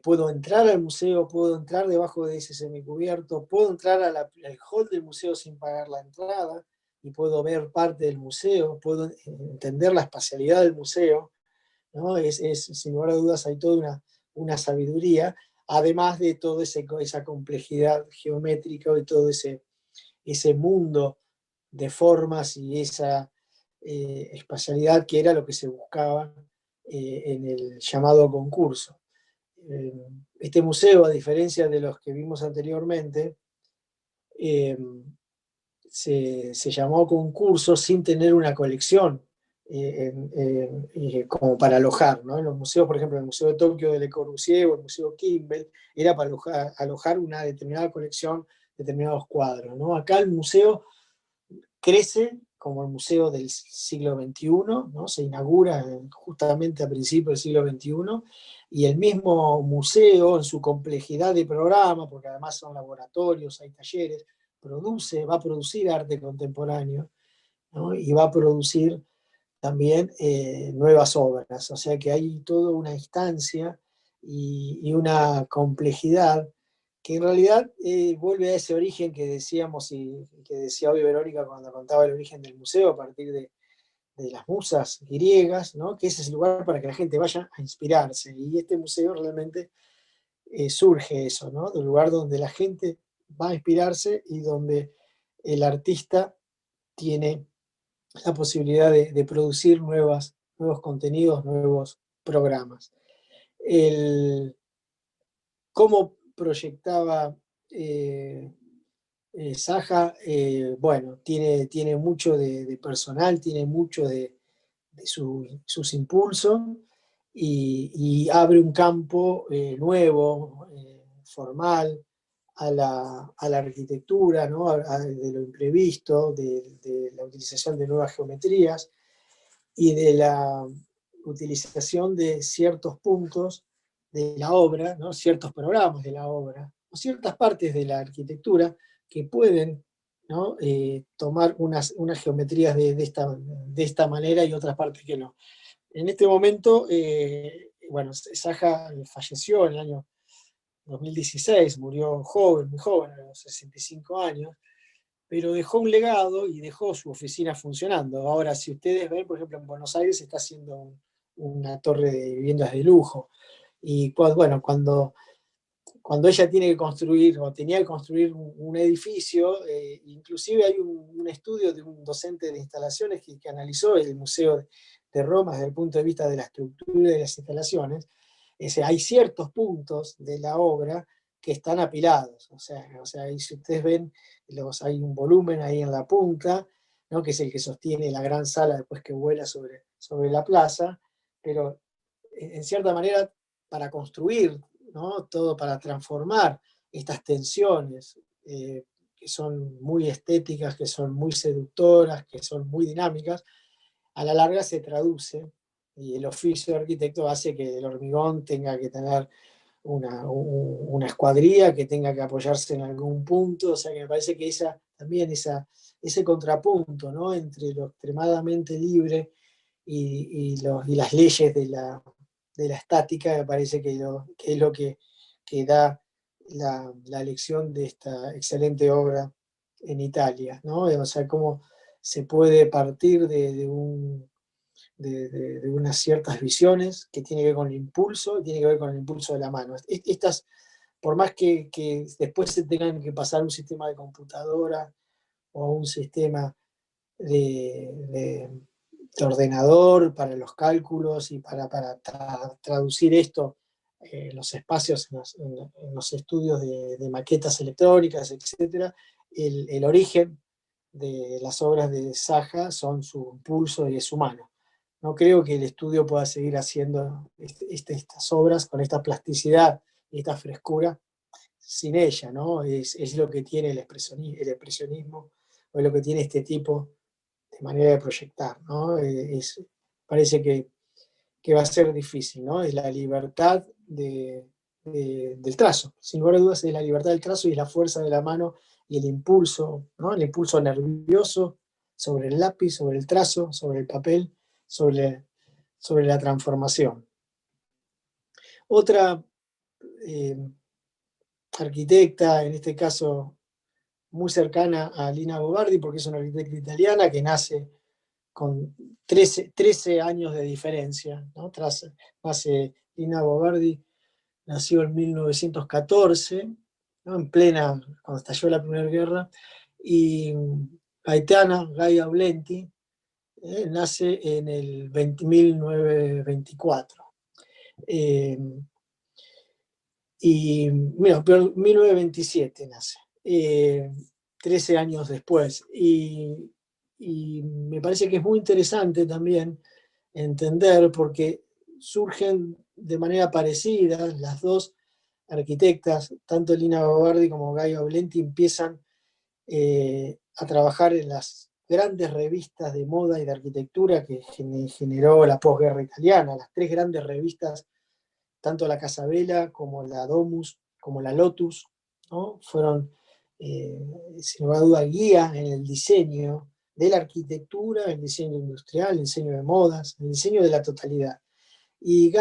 Puedo entrar al museo, puedo entrar debajo de ese semicubierto, puedo entrar al hall del museo sin pagar la entrada, y puedo ver parte del museo, puedo entender la espacialidad del museo, ¿no? Sin lugar a dudas, hay toda una sabiduría, además de toda esa complejidad geométrica y todo ese mundo de formas y esa espacialidad que era lo que se buscaba en el llamado concurso. Este museo, a diferencia de los que vimos anteriormente, eh, se llamó concurso sin tener una colección como para alojar, ¿no? En los museos, por ejemplo, el Museo de Tokio de Le Corbusier o el Museo Kimball, era para alojar una determinada colección, determinados cuadros, ¿no? Acá el museo crece como el museo del siglo XXI, ¿no? Se inaugura justamente a principios del siglo XXI, y el mismo museo, en su complejidad de programa, porque además son laboratorios, hay talleres, va a producir arte contemporáneo, ¿no? Y va a producir también nuevas obras. O sea que hay toda una instancia y una complejidad que en realidad vuelve a ese origen que decíamos y que decía hoy Verónica cuando contaba el origen del museo a partir de las musas griegas, ¿no? Que ese es el lugar para que la gente vaya a inspirarse. Y este museo realmente surge eso, ¿no? Del lugar donde la gente va a inspirarse y donde el artista tiene la posibilidad de producir nuevos contenidos, nuevos programas. Cómo proyectaba Saja, bueno, tiene mucho de personal, tiene mucho de sus impulsos y abre un campo nuevo, formal, a la arquitectura, ¿no? De lo imprevisto, de la utilización de nuevas geometrías y de la utilización de ciertos puntos de la obra, ¿no? Ciertos programas de la obra, o ciertas partes de la arquitectura que pueden, ¿no? Tomar unas geometrías de esta manera y otras partes que no. En este momento, bueno, Saja falleció en el año 2016, murió joven, muy joven, a los 65 años, pero dejó un legado y dejó su oficina funcionando. Ahora, si ustedes ven, por ejemplo, en Buenos Aires se está haciendo una torre de viviendas de lujo. Y bueno, cuando ella tiene que construir o tenía que construir un edificio, inclusive hay un estudio de un docente de instalaciones que analizó el Museo de Roma desde el punto de vista de la estructura de las instalaciones. Hay ciertos puntos de la obra que están apilados, o sea ahí, si ustedes ven, hay un volumen ahí en la punta, ¿no? Que es el que sostiene la gran sala después que vuela sobre la plaza, pero en cierta manera para construir, ¿no? Todo para transformar estas tensiones que son muy estéticas, que son muy seductoras, que son muy dinámicas, a la larga se traduce y el oficio de arquitecto hace que el hormigón tenga que tener una escuadría, que tenga que apoyarse en algún punto, o sea que me parece que también ese contrapunto, ¿no? Entre lo extremadamente libre y las leyes de la estática, me parece que es lo que da la elección de esta excelente obra en Italia, ¿no? O sea, cómo se puede partir de unas ciertas visiones que tiene que ver con el impulso, tiene que ver con el impulso de la mano. Estas, por más que después se tengan que pasar a un sistema de computadora o a un sistema de ordenador para los cálculos y para traducir esto en los espacios, en los estudios de maquetas electrónicas, etc., el origen de las obras de Saja son su impulso y es humano. No creo que el estudio pueda seguir haciendo estas obras con esta plasticidad y esta frescura sin ella, ¿no? Es lo que tiene el expresionismo, o es lo que tiene este tipo de manera de proyectar, ¿no? Parece que va a ser difícil, ¿no? Es la libertad del trazo, sin lugar a dudas es la libertad del trazo y es la fuerza de la mano y el impulso, ¿no? El impulso nervioso sobre el lápiz, sobre el trazo, sobre el papel, sobre la transformación. Otra eh, arquitecta, en este caso muy cercana a Lina Bobardi, porque es una arquitecta italiana que nace con 13 años de diferencia, ¿no? Nace Lina Bobardi, nació en 1914, ¿no? En plena, cuando estalló la Primera Guerra, y Gaetana Gaia Blenti nace en el 1924. Y mira, pero 1927 nace, 13 años después. Y me parece que es muy interesante también entender, porque surgen de manera parecida las dos arquitectas, tanto Lina Bobardi como Gaia Blenti, empiezan a trabajar en las grandes revistas de moda y de arquitectura que generó la posguerra italiana, las tres grandes revistas, tanto la Casa Vela como la Domus, como la Lotus, ¿no? Fueron, sin lugar a duda, guía en el diseño de la arquitectura, el diseño industrial, el diseño de modas, el diseño de la totalidad. Y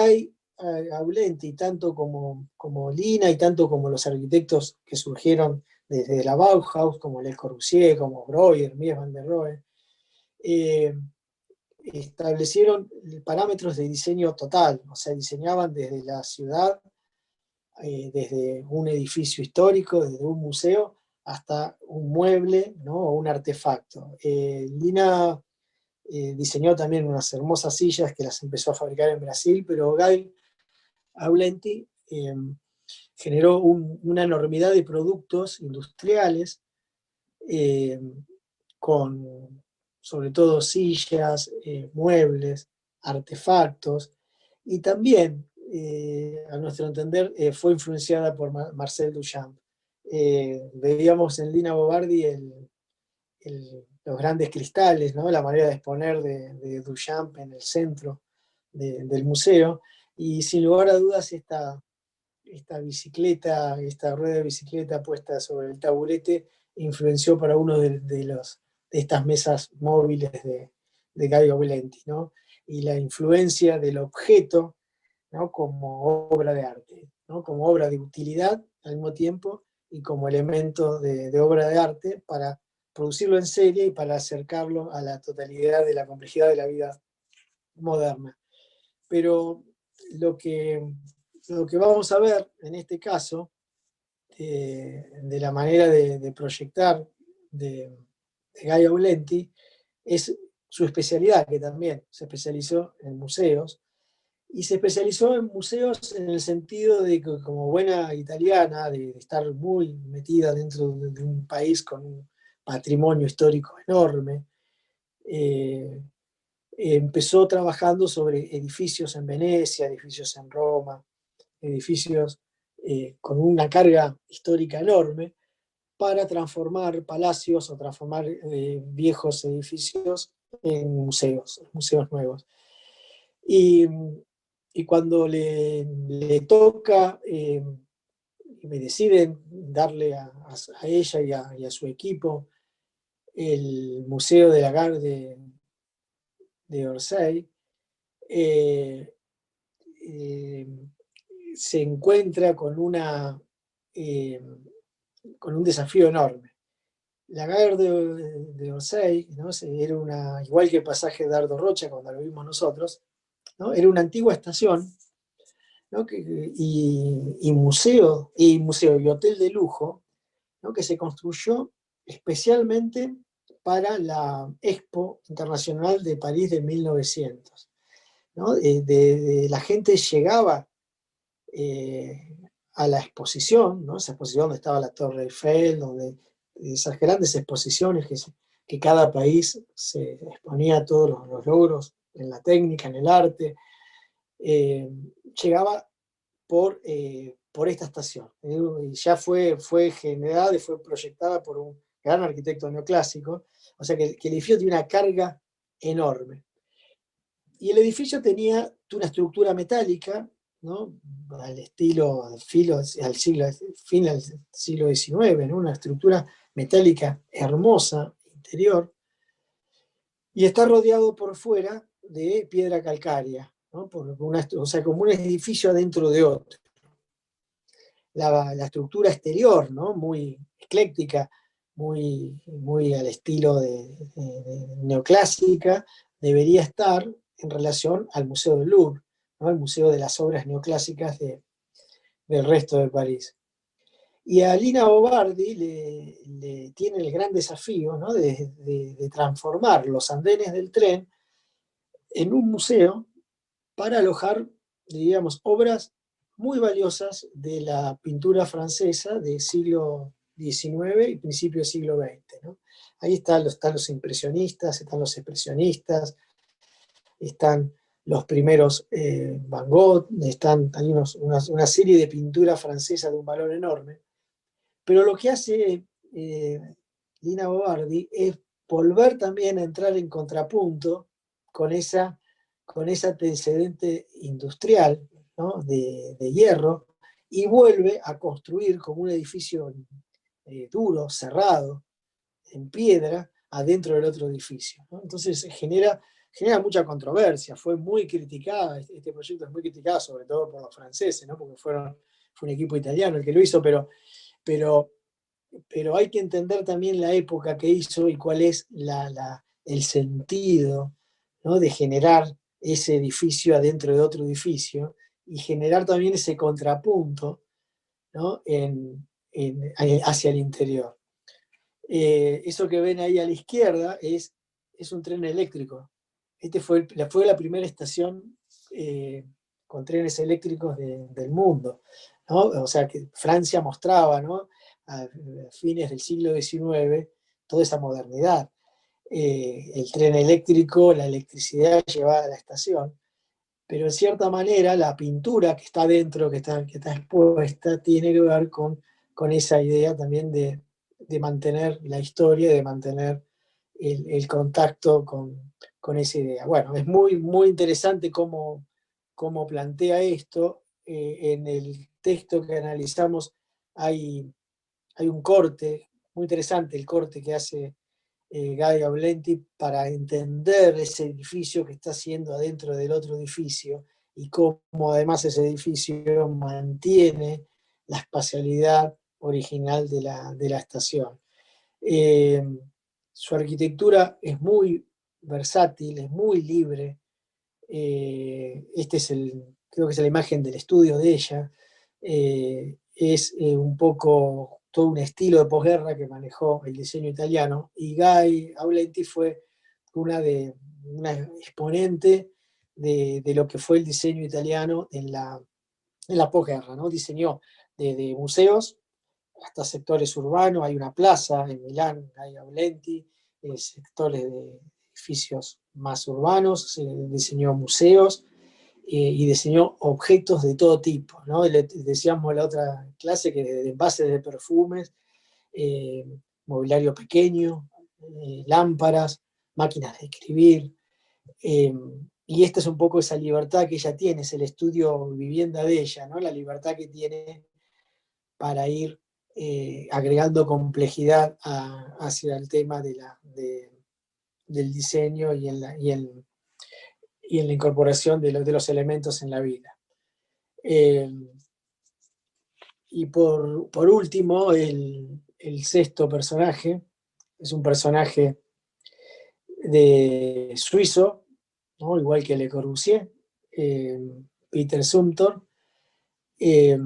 Aulenti, tanto como Lina y tanto como los arquitectos que surgieron desde la Bauhaus, como Le Corbusier, como Breuer, Mies van der Rohe, establecieron parámetros de diseño total, o sea, diseñaban desde la ciudad, desde un edificio histórico, desde un museo, hasta un mueble, ¿no? O un artefacto. Lina diseñó también unas hermosas sillas que las empezó a fabricar en Brasil, pero Guy Aulenti generó una enormidad de productos industriales eh, con sobre todo sillas, muebles, artefactos, y también, a nuestro entender, fue influenciada por Marcel Duchamp. Veíamos en Lina Bo Bardi los grandes cristales, ¿no? La manera de exponer de Duchamp en el centro del museo, y sin lugar a dudas esta bicicleta, esta rueda de bicicleta puesta sobre el taburete, influenció para uno de estas mesas móviles de Guy Aulenti, ¿no? Y la influencia del objeto, ¿no? Como obra de arte, ¿no? Como obra de utilidad al mismo tiempo y como elemento de obra de arte para producirlo en serie y para acercarlo a la totalidad de la complejidad de la vida moderna. Pero lo que, lo que vamos a ver en este caso, de la manera de proyectar de Guy Aulenti, es su especialidad, que también se especializó en museos, y se especializó en museos en el sentido de que, como buena italiana, de estar muy metida dentro de un país con un patrimonio histórico enorme, empezó trabajando sobre edificios en Venecia, edificios en Roma, edificios con una carga histórica enorme, para transformar palacios o transformar viejos edificios en museos nuevos. Y, y cuando le toca, me deciden darle a ella y a su equipo el Museo de la Gare de Orsay, eh, eh, se encuentra con un desafío enorme. La Gare de Orsay, ¿no? Era igual que el pasaje de Dardo Rocha cuando lo vimos nosotros, ¿no? Era una antigua estación, ¿no? Museo y hotel de lujo, ¿no? Que se construyó especialmente para la Expo Internacional de París de 1900. ¿No? La gente llegaba eh, a la exposición, ¿no? Esa exposición donde estaba la Torre Eiffel, donde esas grandes exposiciones que cada país se exponía todos los logros en la técnica, en el arte, llegaba por esta estación. Y ya fue generada y fue proyectada por un gran arquitecto neoclásico, o sea que el edificio tiene una carga enorme. Y el edificio tenía una estructura metálica, ¿no? Al estilo, al fin del siglo XIX, ¿no? Una estructura metálica hermosa, interior, y está rodeado por fuera de piedra calcárea, ¿no? O sea, como un edificio adentro de otro. La estructura exterior, ¿no? Muy ecléctica, muy al estilo de neoclásica, debería estar en relación al Museo del Louvre, ¿no? El museo de las obras neoclásicas del resto de París. Y a Lina Bo Bardi le tiene el gran desafío, ¿no? de transformar los andenes del tren en un museo para alojar, digamos, obras muy valiosas de la pintura francesa del siglo XIX y principio del siglo XX, ¿no? Ahí están los impresionistas, están los expresionistas, están los primeros Van Gogh, hay una serie de pinturas francesas de un valor enorme. Pero lo que hace Lina Bo Bardi es volver también a entrar en contrapunto con ese antecedente industrial, ¿no? de hierro, y vuelve a construir como un edificio duro, cerrado, en piedra, adentro del otro edificio, ¿no? Entonces genera mucha controversia, fue muy criticada, este proyecto es muy criticado, sobre todo por los franceses, ¿no? Porque fue un equipo italiano el que lo hizo, pero, pero hay que entender también la época que hizo y cuál es el sentido, ¿no? De generar ese edificio adentro de otro edificio y generar también ese contrapunto, ¿no? Hacia el interior. Eso que ven ahí a la izquierda es un tren eléctrico. Fue la primera estación con trenes eléctricos del mundo, ¿no? O sea, que Francia mostraba, ¿no? A fines del siglo XIX toda esa modernidad. El tren eléctrico, la electricidad llevada a la estación, pero en cierta manera la pintura que está dentro, que está expuesta, tiene que ver con esa idea también de mantener la historia, de mantener el contacto con esa idea. Bueno, es muy, muy interesante cómo plantea esto. En el texto que analizamos hay un corte, muy interesante el corte que hace Guy Aulenti para entender ese edificio que está haciendo adentro del otro edificio y cómo además ese edificio mantiene la espacialidad original de la estación. Eh, Su arquitectura es muy versátil, es muy libre. Creo que es la imagen del estudio de ella. Es un poco todo un estilo de posguerra que manejó el diseño italiano, y Guy Aulenti fue una exponente de lo que fue el diseño italiano en la posguerra, ¿no? Diseñó de museos hasta sectores urbanos. Hay una plaza en Milán, Guy Aulenti, sectores de edificios más urbanos, diseñó museos, y diseñó objetos de todo tipo, ¿no? Decíamos en la otra clase que de envases de perfumes, eh, mobiliario pequeño, lámparas, máquinas de escribir, eh, y esta es un poco esa libertad que ella tiene, es el estudio vivienda de ella, ¿no? La libertad que tiene para ir agregando complejidad hacia el tema del diseño y en la incorporación de los elementos en la vida. Y por último, el sexto personaje es un personaje suizo, ¿no? Igual que Le Corbusier, eh, Peter Zumthor, eh,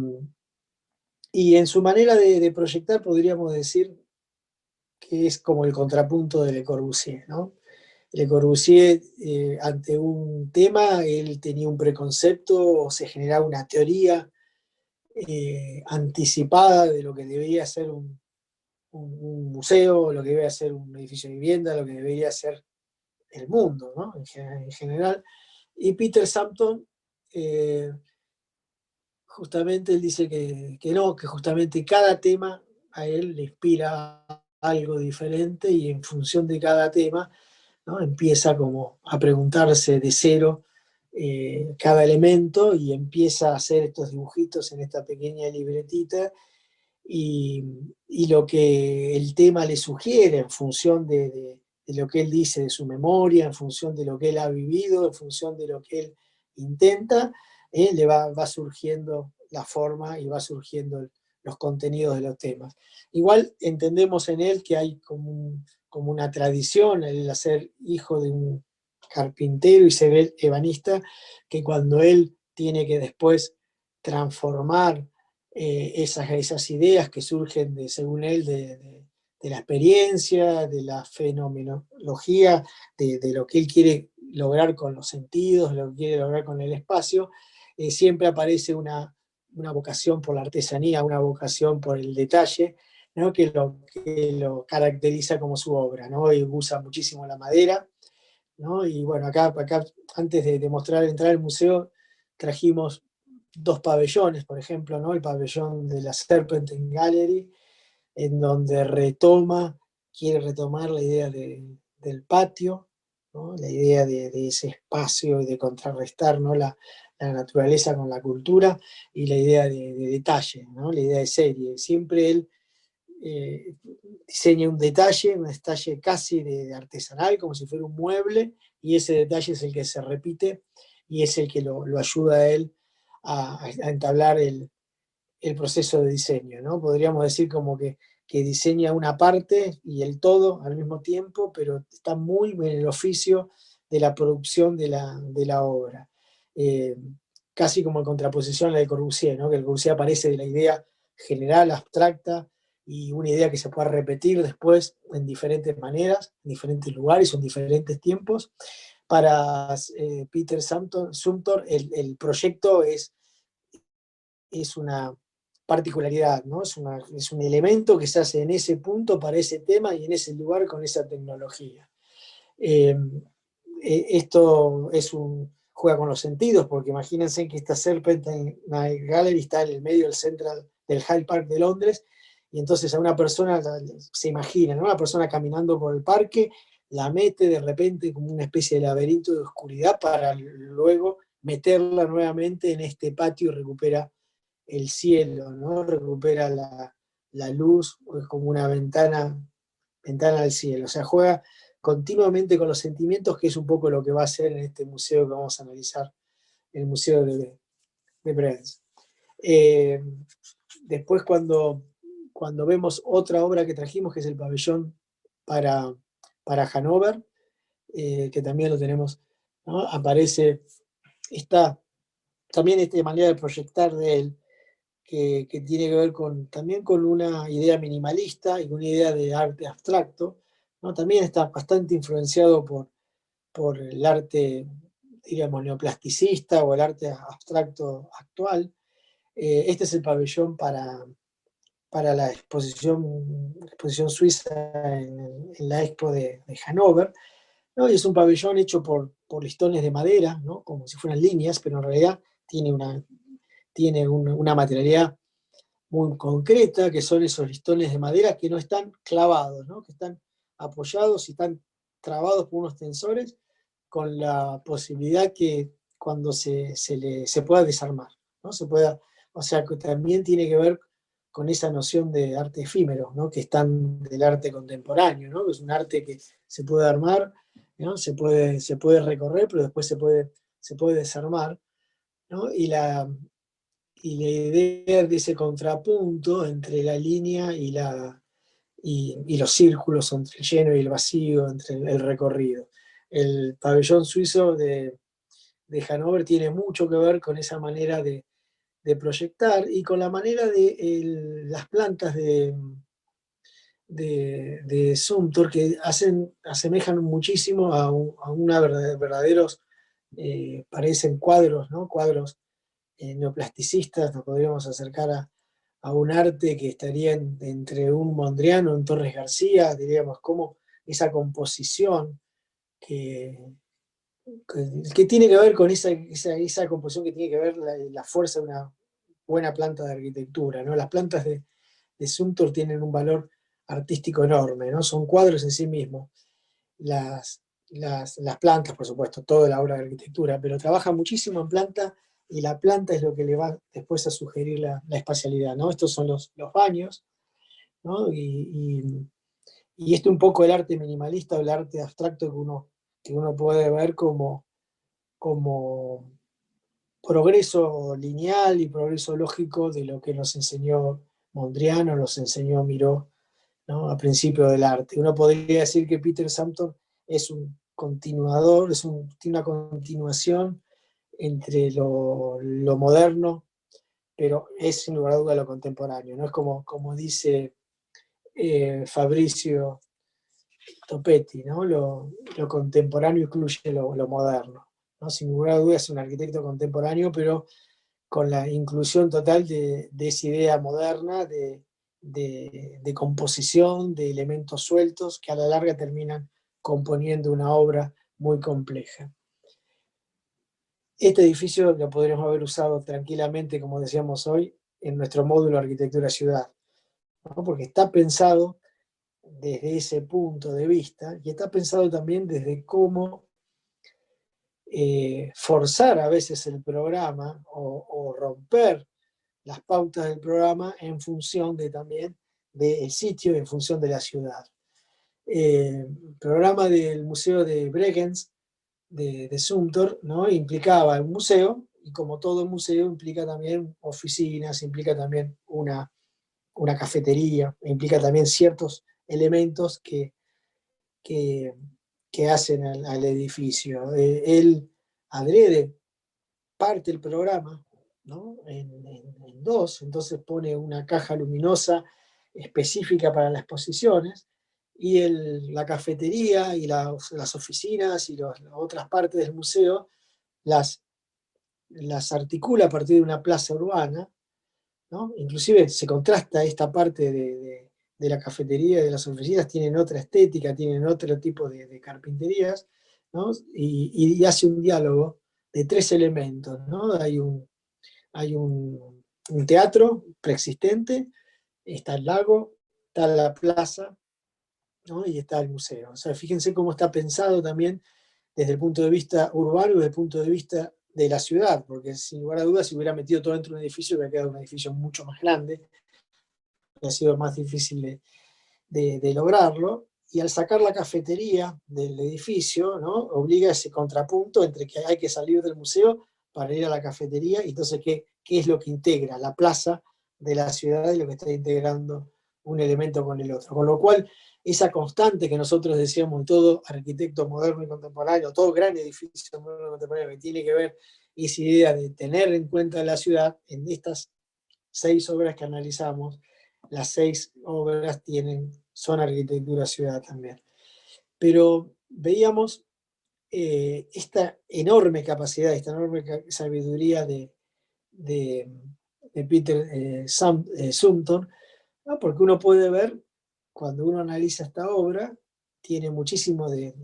y en su manera de proyectar podríamos decir que es como el contrapunto de Le Corbusier, ¿no? Le Corbusier, ante un tema, él tenía un preconcepto, o se generaba una teoría anticipada de lo que debería ser un museo, lo que debería ser un edificio de vivienda, lo que debería ser el mundo, ¿no? En general. Y Peter Sampton, justamente él dice que no, que justamente cada tema a él le inspira algo diferente, y en función de cada tema, ¿no? Empieza como a preguntarse de cero cada elemento, y empieza a hacer estos dibujitos en esta pequeña libretita, y, y lo que el tema le sugiere en función de lo que él dice de su memoria, en función de lo que él ha vivido, en función de lo que él intenta, le va surgiendo la forma y va surgiendo los contenidos de los temas. Igual entendemos en él que hay como una tradición, el ser hijo de un carpintero y ser ebanista, que cuando él tiene que después transformar esas ideas que surgen, según él, de la experiencia, de la fenomenología, de lo que él quiere lograr con los sentidos, lo que quiere lograr con el espacio, siempre aparece una vocación por la artesanía, una vocación por el detalle, ¿no? Que lo caracteriza como su obra, ¿no? Y usa muchísimo la madera, ¿no? Y bueno, acá antes de mostrar, entrar al museo, trajimos dos pabellones, por ejemplo, ¿no? El pabellón de la Serpentine Gallery, en donde quiere retomar la idea del patio, ¿no? La idea de ese espacio y de contrarrestar, ¿no? La naturaleza con la cultura, y la idea de detalle, ¿no? La idea de serie. Siempre él diseña un detalle casi de artesanal, como si fuera un mueble, y ese detalle es el que se repite y es el que lo ayuda a él a entablar el proceso de diseño, ¿no? Podríamos decir como que diseña una parte y el todo al mismo tiempo, pero está muy en el oficio de la producción de la obra. Eh, Casi como en contraposición a la de Corbusier, ¿no? Que el Corbusier aparece de la idea general, abstracta, y una idea que se puede repetir después en diferentes maneras, en diferentes lugares o en diferentes tiempos. Para Peter Zumthor el proyecto es una particularidad, ¿no? Es un elemento que se hace en ese punto para ese tema y en ese lugar con esa tecnología. Eh, Esto juega con los sentidos, porque imagínense que esta Serpentine Gallery está en el medio del Central, del Hyde Park de Londres, y entonces a una persona se imagina, ¿no? Una persona caminando por el parque, la mete de repente como una especie de laberinto de oscuridad para luego meterla nuevamente en este patio y recupera el cielo, ¿no? Recupera la luz, es como una ventana al cielo. O sea, juega continuamente con los sentimientos, que es un poco lo que va a hacer en este museo que vamos a analizar, el Museo de Brenz. Después cuando vemos otra obra que trajimos, que es el pabellón para Hannover, que también lo tenemos, ¿no? Aparece también esta manera de proyectar de él, que tiene que ver también con una idea minimalista y una idea de arte abstracto, ¿no? También está bastante influenciado por el arte, diríamos, neoplasticista o el arte abstracto actual. Este es el pabellón para la exposición suiza en la Expo de Hannover, ¿no? Y es un pabellón hecho por listones de madera, ¿no? Como si fueran líneas, pero en realidad tiene una materialidad muy concreta, que son esos listones de madera que no están clavados, ¿no? Que están apoyados y están trabados por unos tensores, con la posibilidad que cuando se pueda desarmar, ¿no? O sea, que también tiene que ver con esa noción de arte efímero, ¿no? Que están del arte contemporáneo, ¿no? Que es un arte que se puede armar, ¿no? Se puede recorrer, pero después se puede desarmar, ¿no? Y la idea de ese contrapunto entre la línea y los círculos, entre el lleno y el vacío, entre el recorrido. El pabellón suizo de Hannover tiene mucho que ver con esa manera de proyectar y con la manera de las plantas de Sumter, que asemejan muchísimo a una verdaderos, parecen cuadros, ¿no? Cuadros neoplasticistas. Nos podríamos acercar a un arte que estaría entre un Mondrian o un Torres García, diríamos, como esa composición que, que tiene que ver con esa composición que tiene que ver la fuerza de una buena planta de arquitectura, ¿no? Las plantas de Sumter tienen un valor artístico enorme, ¿no? Son cuadros en sí mismos. Las plantas, por supuesto, toda la obra de arquitectura, pero trabaja muchísimo en planta y la planta es lo que le va después a sugerir la espacialidad, ¿no? Estos son los baños, ¿no? Y este un poco el arte minimalista o el arte abstracto que uno puede ver como progreso lineal y progreso lógico de lo que nos enseñó Mondrian o nos enseñó Miró, ¿no? A principio del arte. Uno podría decir que Peter Zumthor es un continuador, tiene una continuación entre lo moderno, pero es sin lugar a duda lo contemporáneo, ¿no? Es como dice Fabrizio Topetti, ¿no? Lo contemporáneo incluye lo moderno, ¿no? Sin lugar a duda es un arquitecto contemporáneo, pero con la inclusión total de esa idea moderna de composición, de elementos sueltos, que a la larga terminan componiendo una obra muy compleja. Este edificio lo podríamos haber usado tranquilamente, como decíamos hoy, en nuestro módulo Arquitectura Ciudad, ¿no? Porque está pensado desde ese punto de vista y está pensado también desde cómo forzar a veces el programa o romper las pautas del programa en función también del sitio y en función de la ciudad. El programa del Museo de Bregenz de Sumter, ¿no? Implicaba un museo, y como todo museo implica también oficinas, implica también una cafetería, implica también ciertos elementos que, que hacen al edificio. Él adrede parte el programa, ¿no? En dos, entonces pone una caja luminosa específica para las exposiciones, y la cafetería y las oficinas y las otras partes del museo las, las articula a partir de una plaza urbana, ¿no? Inclusive se contrasta esta parte de la cafetería y de las oficinas, tienen otra estética, tienen otro tipo de carpinterías, ¿no? Y hace un diálogo de tres elementos, ¿no? Hay un teatro preexistente, está el lago, está la plaza, ¿no? Y está el museo. O sea, fíjense cómo está pensado también desde el punto de vista urbano y desde el punto de vista de la ciudad, porque sin lugar a dudas, si hubiera metido todo dentro de un edificio, hubiera quedado un edificio mucho más grande, ha sido más difícil de lograrlo. Y al sacar la cafetería del edificio, ¿no? Obliga a ese contrapunto entre que hay que salir del museo para ir a la cafetería, y entonces ¿qué es lo que integra la plaza de la ciudad y lo que está integrando un elemento con el otro? Con lo cual, esa constante que nosotros decíamos, todo arquitecto moderno y contemporáneo, todo gran edificio moderno y contemporáneo que tiene que ver esa idea de tener en cuenta la ciudad, en estas 6 obras que analizamos, las 6 obras son arquitectura ciudad también. Pero veíamos esta enorme capacidad, esta enorme sabiduría de, de Peter Sumter, ¿no? Porque uno puede ver, cuando uno analiza esta obra, tiene muchísimo del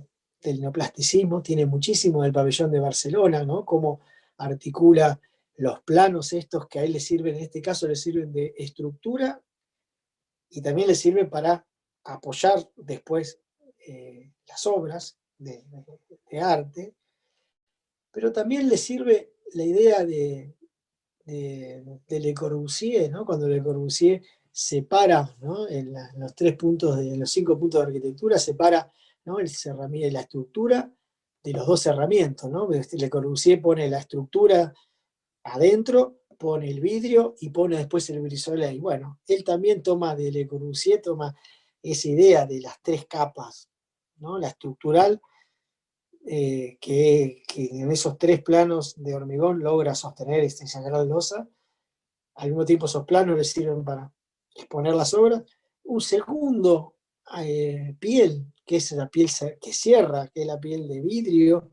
neoplasticismo, tiene muchísimo del pabellón de Barcelona, ¿no? Cómo articula los planos estos que a él le sirven, en este caso le sirven de estructura, y también le sirve para apoyar después las obras de arte, pero también le sirve la idea de Le Corbusier, ¿no? Cuando Le Corbusier separa, ¿no? En los 3 puntos, en los 5 puntos de arquitectura, separa, ¿no? La estructura de los dos cerramientos, ¿no? Le Corbusier pone la estructura adentro, pone el vidrio y pone después el brisolé. Bueno, él también toma de Le Corbusier, toma esa idea de las 3 capas, ¿no? La estructural, que en esos 3 planos de hormigón logra sostener este sagrado losa. Al mismo tiempo esos planos le sirven para exponer las obras. Un segundo piel, que es la piel que cierra, que es la piel de vidrio,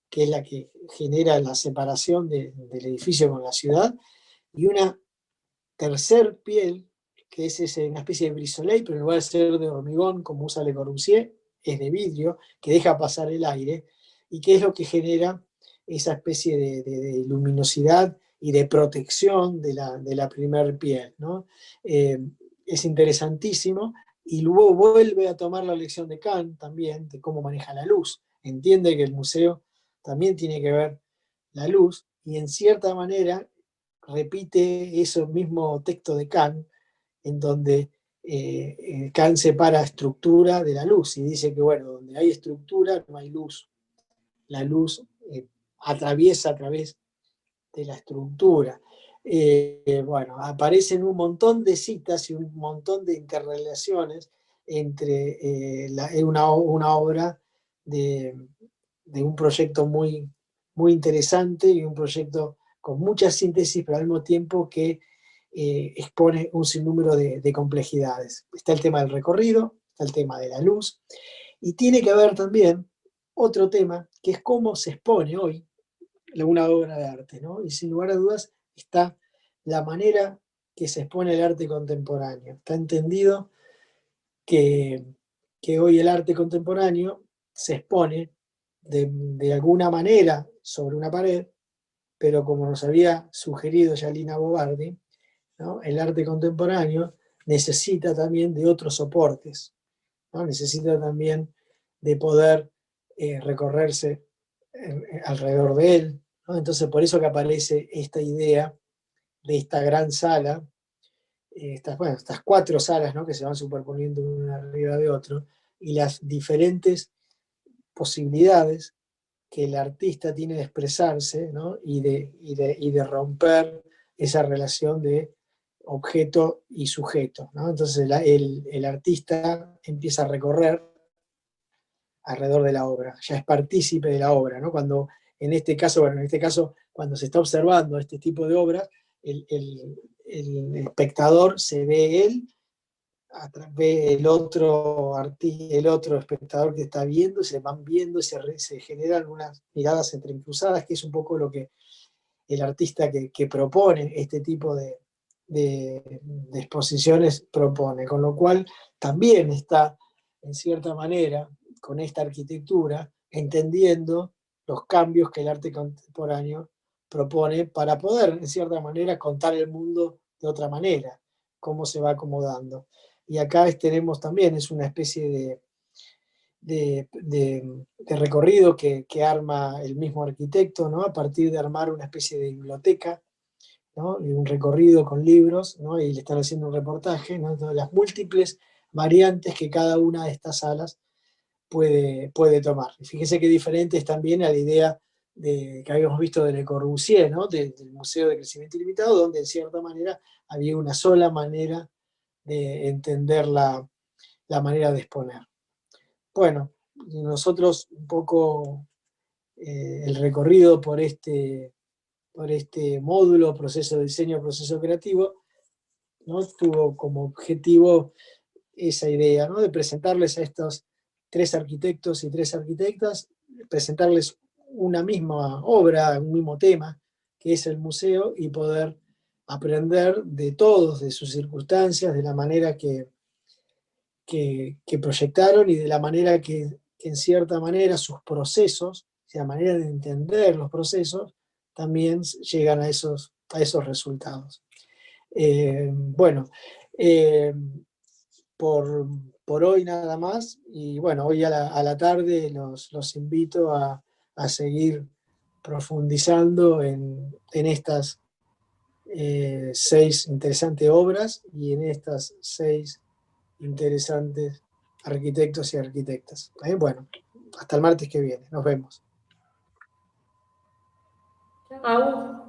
que es la que genera la separación del edificio con la ciudad, y una tercer piel, que es una especie de brisolei, pero en lugar de ser de hormigón, como usa Le Corbusier, es de vidrio, que deja pasar el aire, y que es lo que genera esa especie de luminosidad y de protección de la primer piel, ¿no? Es interesantísimo, y luego vuelve a tomar la lección de Kant también, de cómo maneja la luz. Entiende que el museo también tiene que ver la luz, y en cierta manera repite ese mismo texto de Kant, en donde Kant separa estructura de la luz y dice que, bueno, donde hay estructura no hay luz. La luz atraviesa a través de la estructura. Bueno, aparecen un montón de citas y un montón de interrelaciones entre una obra de, de un proyecto muy, muy interesante y un proyecto con mucha síntesis, pero al mismo tiempo que expone un sinnúmero de complejidades. Está el tema del recorrido, está el tema de la luz, y tiene que haber también otro tema, que es cómo se expone hoy una obra de arte, ¿no? Y sin lugar a dudas está la manera que se expone el arte contemporáneo. Está entendido que, que hoy el arte contemporáneo se expone de alguna manera sobre una pared, pero como nos había sugerido Yalina Bobardi, ¿no? El arte contemporáneo necesita también de otros soportes, ¿no? Necesita también de poder recorrerse alrededor de él, ¿no? Entonces por eso que aparece esta idea de esta gran sala, estas 4 salas, ¿no? Que se van superponiendo una arriba de otro, y las diferentes posibilidades que el artista tiene de expresarse, ¿no? y de romper esa relación de objeto y sujeto, ¿no? Entonces el artista empieza a recorrer alrededor de la obra, ya es partícipe de la obra, ¿no? Cuando en este caso, bueno, en este caso, cuando se está observando este tipo de obras, el espectador se ve él, ve el otro espectador que está viendo, se van viendo, se generan unas miradas entrecruzadas, que es un poco lo que el artista que propone este tipo de exposiciones propone, con lo cual también está, en cierta manera, con esta arquitectura, entendiendo los cambios que el arte contemporáneo propone para poder, en cierta manera, contar el mundo de otra manera, cómo se va acomodando. Y acá tenemos también, es una especie de recorrido que arma el mismo arquitecto, ¿no? A partir de armar una especie de biblioteca, ¿no? Y un recorrido con libros, ¿no? Y le están haciendo un reportaje, ¿no? De las múltiples variantes que cada una de estas salas puede tomar. Y fíjese qué diferente es también a la idea que habíamos visto de Le Corbusier, ¿no? Del Museo de Crecimiento Ilimitado, donde en cierta manera había una sola manera de entender la manera de exponer. Bueno, nosotros un poco el recorrido por este módulo, proceso de diseño, proceso creativo, ¿no? Tuvo como objetivo esa idea, ¿no? De presentarles a estos 3 arquitectos y 3 arquitectas, presentarles una misma obra, un mismo tema, que es el museo, y poder aprender de todos, de sus circunstancias, de la manera que proyectaron y de la manera que en cierta manera sus procesos, o sea, la manera de entender los procesos, también llegan a esos resultados. Bueno, eh, por, por hoy nada más, y bueno, hoy a la tarde los invito a seguir profundizando en estas 6 interesantes obras y en estas 6 interesantes arquitectos y arquitectas. Bueno, hasta el martes que viene. Nos vemos. Chao.